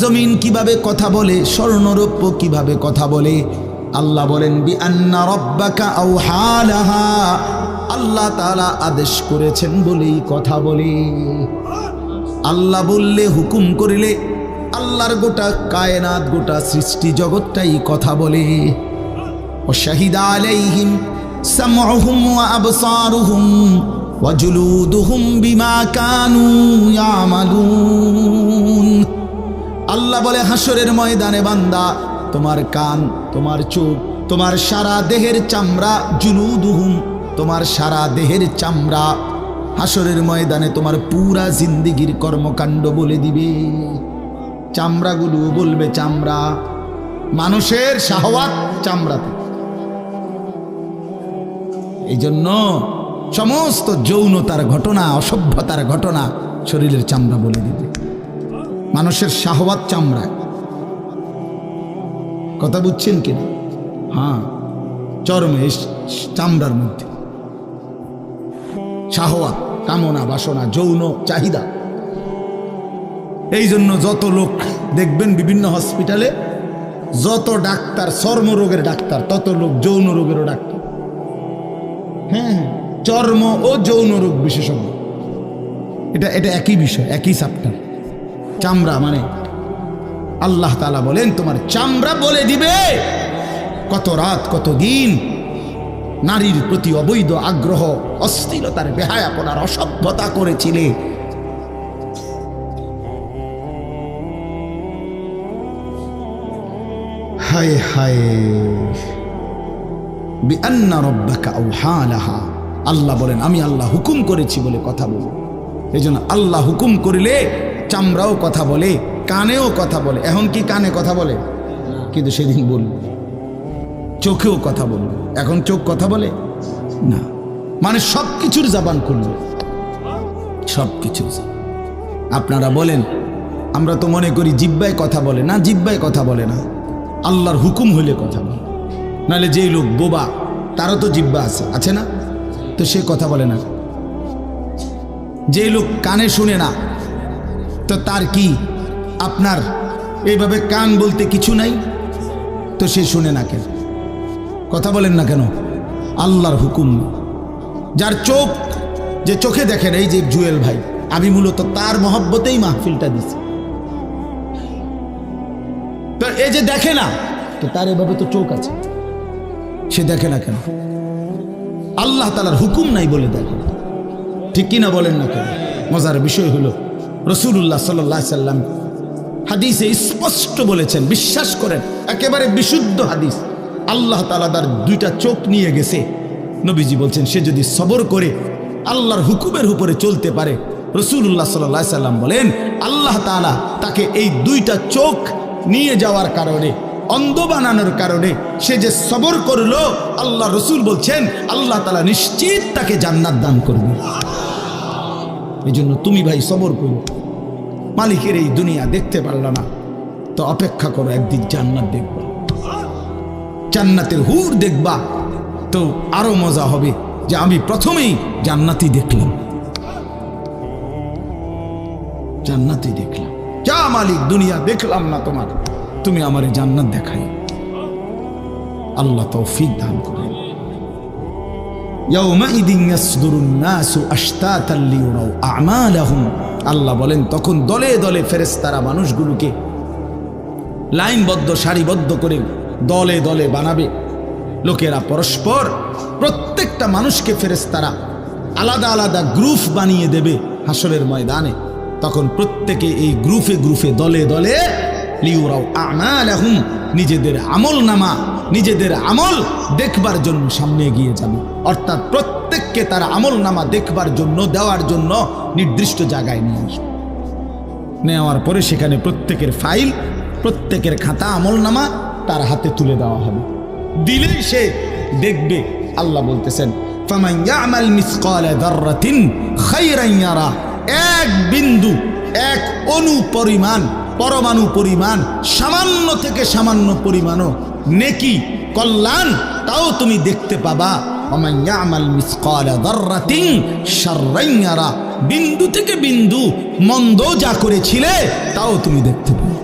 জমিন কিভাবে কথা বলে, স্বর্ণরৌপ্য কিভাবে কথা বলে, আল্লাহ বলেন বিআন্না রাব্বাকা আওহা লাহা, আল্লাহ তাআলা আদেশ করেছেন বলেই কথা বলে। আল্লাহ বললে, হুকুম করিলে আল্লাহর গোটা কায়নাত, গোটা সৃষ্টি জগৎটাই কথা বলে। ও শাহিদা আলাইহিম সামউহুম ওয়া আবসারুহুম ওয়া জুলুদুহুম বিমা কানু ইয়ামালুন। আল্লাহ বলে হাসরের ময়দানে বান্দা তোমার কান, তোমার চোখ, তোমার সারা দেহের চামড়া, জুলুদুহুম তোমার সারা দেহের চামড়া, হাসরের ময়দানে তোমার পুরা জিন্দেগির কর্মকাণ্ড বলে দিবে। চামড়াগুলো বলবে, চামড়া, মানুষের শাহওয়াত চামড়াতে। এই জন্য সমস্ত যৌনতার ঘটনা, অসভ্যতার ঘটনা শরীরের চামড়া বলে দিবে। মানুষের শাহওয়াত চামড়ায়, কথা বুঝছেন কিনা? হ্যাঁ, চর্মে, চামড়ার মধ্যে শাহওয়াত, কামনা, বাসনা, যৌন চাহিদা। এই জন্য যত লোক দেখবেন বিভিন্ন হসপিটালে, যত ডাক্তার চর্মরোগের ডাক্তার, তত লোক যৌন রোগেরও ডাক্তার। হ্যাঁ, চর্ম ও যৌন রোগ বিশেষজ্ঞ, এটা একই বিষয়, একই চ্যাপ্টার। চামড়া মানে আল্লাহ তাআলা বলেন তোমার চামড়া বলে দিবে কত রাত কত দিন নারীর প্রতি অবৈধ আগ্রহ, অস্থিরতার, বেহায়াপনার, অসভ্যতা করেছিলে। হায় হায়, বিআন্না রাব্বাকা আওহা লাহা, আল্লাহ বলেন আমি আল্লাহ হুকুম করেছি বলে কথা বলে। এই জন্য আল্লাহ হুকুম করিলে চামড়াও কথা বলে, কানেও কথা বলে। এখন কি কানে কথা বলে? কিন্তু সেদিন বলবে। চোখেও কথা বলবে, এখন চোখ কথা বলে না। মানে সব কিছুর জবান খুলবে, সব কিছু। আপনারা বলেন আমরা তো মনে করি জিহ্বায় কথা বলে, না, জিহ্বায় কথা বলে না, আল্লাহর হুকুম হইলে কথা বলে। নাহলে যেই লোক বোবা তারও তো জিহ্বা আছে না, তো সে কথা বলে না। যেই লোক কানে শুনে না, তো তার কি আপনার এইভাবে কান বলতে কিছু নাই, তো সে শুনে না কেন, কথা বলেন না কেন? আল্লাহর হুকুম। যার চোখ, যে চোখে দেখেন, এই যে জুয়েল ভাই, আমি মূলত তার মহব্বতেই মাহফিলটা দিছি। তো এই যে দেখে না, তো তার এভাবে তো চোখ আছে, সে দেখে না কেন? আল্লাহ তাআলার হুকুম নাই বলে দেখে, ঠিক কিনা বলেন না কেন? মজার বিষয় হলো রাসূলুল্লাহ সাল্লাল্লাহু আলাইহি সাল্লাম হাদিসে স্পষ্ট বলেছেন, বিশ্বাস করেন, একেবারে বিশুদ্ধ হাদিস। আল্লাহ তাআলা তার দুইটা চোখ নিয়ে গেছে। নবীজি বলছেন সে যদি সবর করে আল্লাহর হুকুমের উপরে চলতে পারে, রাসূলুল্লাহ সাল্লাল্লাহু আলাইহি সাল্লাম বলেন আল্লাহ তাআলা তাকে এই দুইটা চোখ নিয়ে যাওয়ার কারণে, অন্ধ বানানোর কারণে সে যে সবর করলো, আল্লাহ রসুল বলছেন আল্লাহ তাআলা নিশ্চিত তাকে জান্নাত দান করবে। এই জন্য তুমি ভাই সবর করো, মালিকের এই দুনিয়া দেখতে পারলা না, তো অপেক্ষা করো, একদিন জান্নাত দেখবা, জান্নাতের হুর দেখবা, তো আরো মজা হবে যে আমি প্রথমেই জান্নাতি দেখলাম, জান্নাতি দেখলাম। যা মালিক, দুনিয়া দেখলাম না তোমার, তুমি আমারে জান্নাত দেখাই। আল্লাহ তৌফিক দান করেন। ইয়াউমাইদিন ইয়াসদুরুন নাসু আশতাতান লিয়ুরাউ আমালাহুম, আল্লাহ বলেন তখন দলে দলে ফেরেশতারা মানুষগুলোকে লাইনবদ্ধ সারিবদ্ধ করে দলে দলে বানাবে। লোকেরা পরস্পর, প্রত্যেকটা মানুষকে ফেরেশতারা আলাদা আলাদা গ্রুপ বানিয়ে দেবে হাসরের ময়দানে। তখন প্রত্যেকে এই গ্রুপে গ্রুপে দলে দলে লিয়ুরাউ আমালাহুম, নিজেদের আমল নামা, নিজেদের আমল দেখবার জন্য সামনে এগিয়ে যাবে। অর্থাৎ প্রত্যেককে তার আমল নামা দেখবার জন্য, দেওয়ার জন্য নির্দিষ্ট জায়গায় নিয়ে আসবে। নেওয়ার পরে সেখানে প্রত্যেকের ফাইল, প্রত্যেকের খাতা, আমল নামা তার হাতে তুলে দেওয়া হবে। দিলেই সে দেখবে। আল্লাহ বলতেছেন ফামান ইয়ামাল মিসকালা যাররাতিন খায়রান ইয়ারা, এক বিন্দু, এক অণু পরিমাণ, পরমাণু পরিমাণ, সামান্য থেকে সামান্য পরিমাণও নেকি, কল্যাণ, তাও তুমি দেখতে পাবা। ওমান ইয়ামাল মিসকালা যাররাতিন শাররান ইয়ারা, বিন্দু থেকে বিন্দু মন্দ যা করেছিলে তাও তুমি দেখতে পাবে।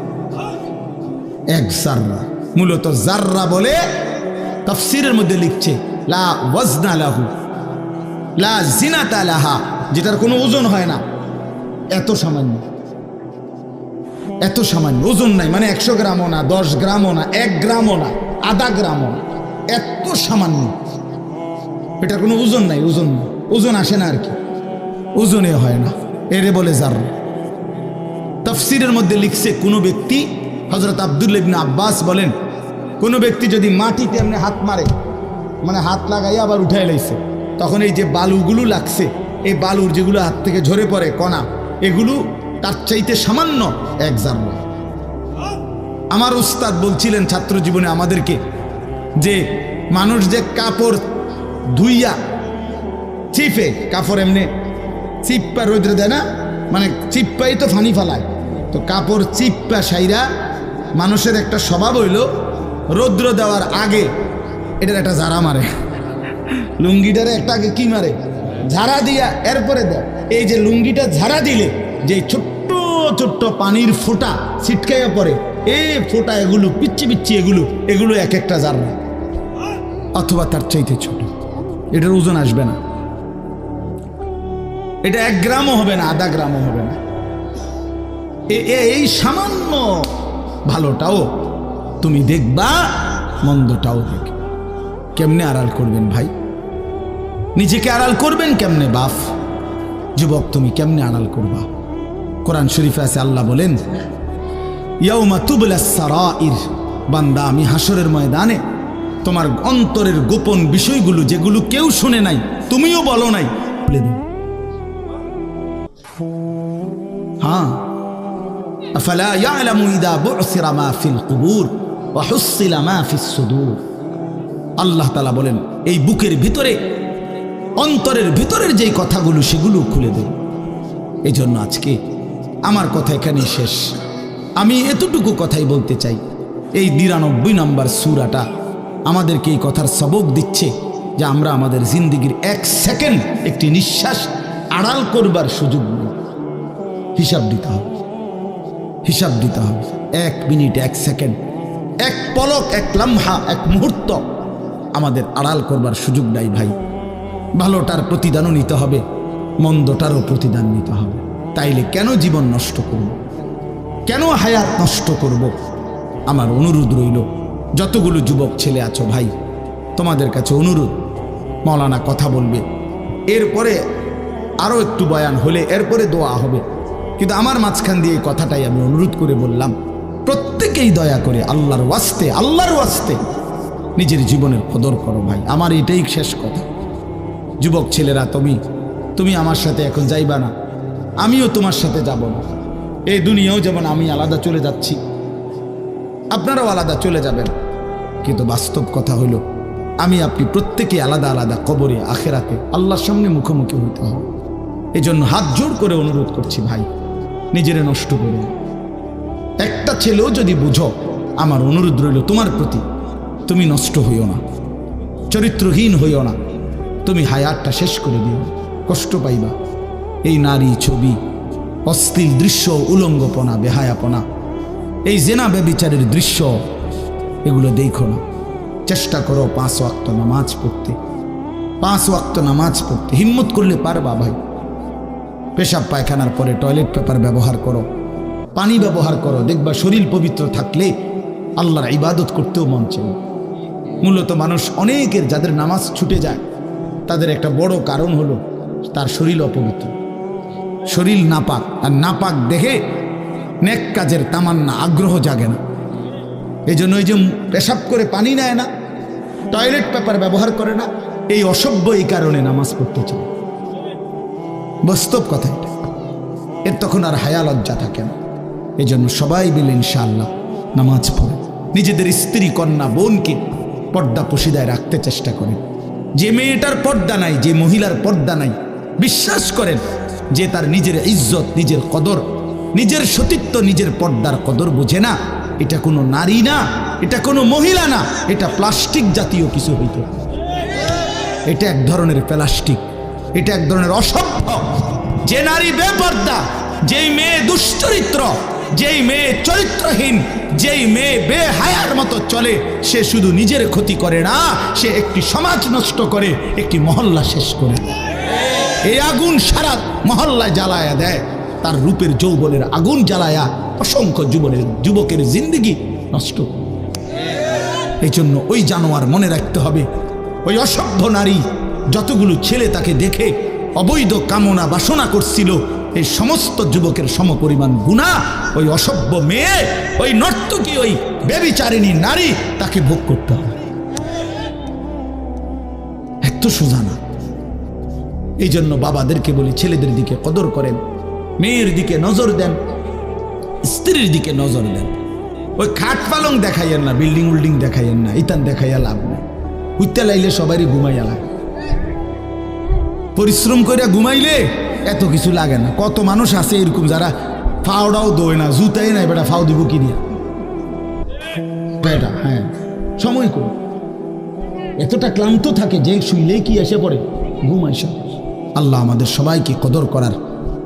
এক জাররা, মূলত জাররা বলে তাফসীরের মধ্যে লিখছে লা ওয়াজনা লাহু লা জিনাতা লাহা, যেটার কোনো ওজন হয় না, এত সামান্য, এত সামান্য, ওজন নাই, মানে 100 গ্রামও না, 10 গ্রামও না, 1 গ্রামও না, আধা গ্রামও না, এত সামান্য, এটার কোনো ওজন নাই, ওজন নাই, ওজন আসে না আর কি, ওজনে হয় না, এরে বলে জাররা। তাফসীরের মধ্যে লিখছে কোনো ব্যক্তি, হযরত আব্দুল্লাহ ইবনে আব্বাস বলেন, কোনো ব্যক্তি যদি মাটিতে এমনি হাত মারে, মানে হাত লাগাইয়া আবার উঠাই লাইছে, তখন এই যে বালুগুলো লাগছে, এই বালুর যেগুলো হাত থেকে ঝরে পড়ে কণা, এগুলো তার চাইতে সামান্য এক জাররা। আমার উস্তাদ বলছিলেন ছাত্র জীবনে আমাদেরকে যে মানুষ যে কাপড় ধুইয়া চিপে, কাপড় এমনি চিপ্পা রোদ্রে দেয় না, মানে চিপ্পাই তো ফানি ফালায়, তো কাপড় চিপ্পা সাইরা মানুষের একটা স্বভাব হইল রৌদ্র দেওয়ার আগে এটার একটা ঝাড়া মারে, লুঙ্গিটারে একটা আগে কি মারে, ঝাড়া দিয়া এরপরে দেয়। এই যে লুঙ্গিটা ঝাড়া দিলে যে ছোট্ট ছোট্ট পানির ফোঁটা ছিটকাইয়া পড়ে, এই ফোঁটা এগুলো পিচ্ছি পিচ্ছি, এগুলো এক একটা জাররা, অথবা তার চাইতে ছোট। এটার ওজন আসবে না, এটা 1 গ্রামও হবে না, আধা গ্রামও হবে না। এই সামান্য ভালোটাও তুমি দেখবা, মন্দটাও দেখবে। কেমনে আড়াল করবেন ভাই? নিজেকে আড়াল করবেন কেমনে বাপ? যুবক তুমি কেমনে আড়াল করবা? কোরআন শরীফে আছে, আল্লাহ বলেন ইয়াউমা তুবলাস সারাইর, বান্দা আমি হাসরের ময়দানে তোমার অন্তরের গোপন বিষয়গুলো, যেগুলো কেউ শুনে নাই, তুমিও বলো নাই, বলে দেব। হ্যাঁ, আফালা ইয়ালামু ইযা বু'সিরা মা ফিল কুবুর ওয়া হুসিলা মা ফিস সুদূর। আল্লাহ তাআলা বলেন এই বুকের ভিতরে, অন্তরের ভিতরের যেই কথাগুলো, সেগুলো খুলে দেব। এই জন্য আজকে আমার কথা এখানে শেষ। আমি এতটুকু কথাই বলতে চাই, এই ৯২ নম্বর সূরাটা আমাদেরকে এই কথার সবক দিচ্ছে যে আমরা আমাদের জিন্দেগির 1 সেকেন্ড, একটি নিঃশ্বাস আড়াল করবার সুযোগ নেই। হিসাব দিতে হবে, হিসাব দিতে হবে। 1 মিনিট, 1 সেকেন্ড, 1 পলক, 1 লম্হা, 1 মুহূর্ত আমাদের আড়াল করবার সুযোগ নাই ভাই। ভালোটার প্রতিদানও নিতে হবে, মন্দটারও প্রতিদান নিতে হবে। তাইলে কেন জীবন নষ্ট করব? কেন হায়াত নষ্ট করব? আমার অনুরোধ রইল, যতগুলো যুবক ছেলে আছো ভাই, তোমাদের কাছে অনুরোধ, মৌলানা কথা বলবে, এরপরে আরও একটু বয়ান হলে এরপরে দোয়া হবে, কিন্তু আমার মাঝখান দিয়ে এই কথাটাই আমি অনুরোধ করে বললাম, প্রত্যেকেই দয়া করে আল্লাহর ওয়াস্তে নিজের জীবনের কদর করো ভাই। আমার এটাই শেষ কথা। যুবক ছেলেরা, তুমি আমার সাথে এখন যাইবা না, আমিও তোমার সাথে যাব না। এই দুনিয়াও যেমন আমি আলাদা চলে যাচ্ছি, আপনারাও আলাদা চলে যাবেন, কিন্তু বাস্তব কথা হলো আমি আপনি প্রত্যেকে আলাদা আলাদা কবরে, আখেরাতে আল্লাহর সামনে মুখোমুখি হইতে হবে। এই জন্য হাত জোড় করে অনুরোধ করছি ভাই, নিজেরে নষ্ট করো। একটা ছেলেও যদি বুঝো, আমার অনুরোধ রইল তোমার প্রতি, তুমি নষ্ট হইও না, চরিত্রহীন হইও না, তুমি হায়াতটা শেষ করে দিও, কষ্ট পাইবা। এই নারী ছবি, অশ্লীল দৃশ্য, উলঙ্গপনা, বেহায়াপনা, এই জেনা ব্যভিচারের দৃশ্য, এগুলো দেখো না। চেষ্টা করো 5 ওয়াক্ত নামাজ পড়তে, 5 ওয়াক্ত নামাজ পড়তে হিম্মত করলে পারবা ভাই। পেশাব পায়খানার পরে টয়লেট পেপার ব্যবহার করো, পানি ব্যবহার করো, দেখবা শরীর পবিত্র থাকলে আল্লাহর ইবাদত করতেও মন চায়। মূলত মানুষ অনেকের যাদের নামাজ ছুটে যায়, তাদের একটা বড় কারণ হলো তার শরীর অপবিত্র, শরীর নাপাক। আর নাপাক দেখে নেক কাজের তামান্না, আগ্রহ জাগে না। এই জন্য ওই যে পেশাব করে পানি নেয় না, টয়লেট পেপার ব্যবহার করে না, এই অসভ্য এই কারণে নামাজ পড়তে চায়। বাস্তব কথা এটা। এর তখন আর হায়া লজ্জা থাকে না। এই জন্য সবাই মিলে ইনশাআল্লাহ নামাজ পড়ে নিজেদের স্ত্রী, কন্যা, বোনকে পর্দা পশিদায় রাখতে চেষ্টা করেন। যে মেয়েটার পর্দা নাই, যে মহিলার পর্দা নাই, বিশ্বাস করেন যে তার নিজের ইজ্জত, নিজের কদর, নিজের সতীত্ব, নিজের পর্দার কদর বোঝে না, এটা কোনো নারী না, এটা কোনো মহিলা না, এটা প্লাস্টিক জাতীয় কিছু হইতে। এটা এক ধরনের প্লাস্টিক, এটা এক ধরনের অসভ্য। যে নারী বেপর্দা, যেই মেয়ে দুশ্চরিত্র, যেই মেয়ে চরিত্রহীন, যেই মেয়ে বেহায়ার মতো চলে, সে শুধু নিজের ক্ষতি করে না, সে একটি সমাজ নষ্ট করে, একটি মহল্লা শেষ করে। এই আগুন সারা মহল্লায় জ্বালায়া দেয়, তার রূপের যৌবনের আগুন জ্বালায়া অসংখ্য যুবকের জিন্দেগি নষ্ট। এই জন্য ওই জানোয়ার মনে রাখতে হবে, ওই অসভ্য নারী যতগুলো ছেলে তাকে দেখে অবৈধ কামনা বাসনা করছিল, এই সমস্ত যুবকের সমপরিমাণ গুনাহ ওই অসভ্য মেয়ে, ওই নর্তকী, ওই ব্যভিচারিণী নারী তাকে ভোগ করতে হবে। এত সোজা না। এই জন্য বাবাদেরকে বলি, ছেলেদের দিকে কদর করেন, মেয়ের দিকে নজর দেন, স্ত্রীর দিকে নজর দেন। ওই খাট পালং দেখাইয়েন না, বিল্ডিং উল্ডিং দেখাইয়েন না, ইতান দেখাইয়া লাভ নেই। উঠতে লাইলে সবারই ঘুমাইয়া লাগে, পরিশ্রম করে ঘুমাইলে এত কিছু লাগে না। কত মানুষ আছে এরকম যারা ফাওড়াও দোয় না, জুতাই নাই, বেটা ফাও দিব কি নিয়ে বেটা। হ্যাঁ, সময় কর, এতটা ক্লান্ত থাকে যে শুইলেই কি এসে পড়ে ঘুম আইসা। আল্লাহ আমাদের সবাইকে কদর করার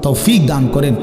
তৌফিক দান করেন।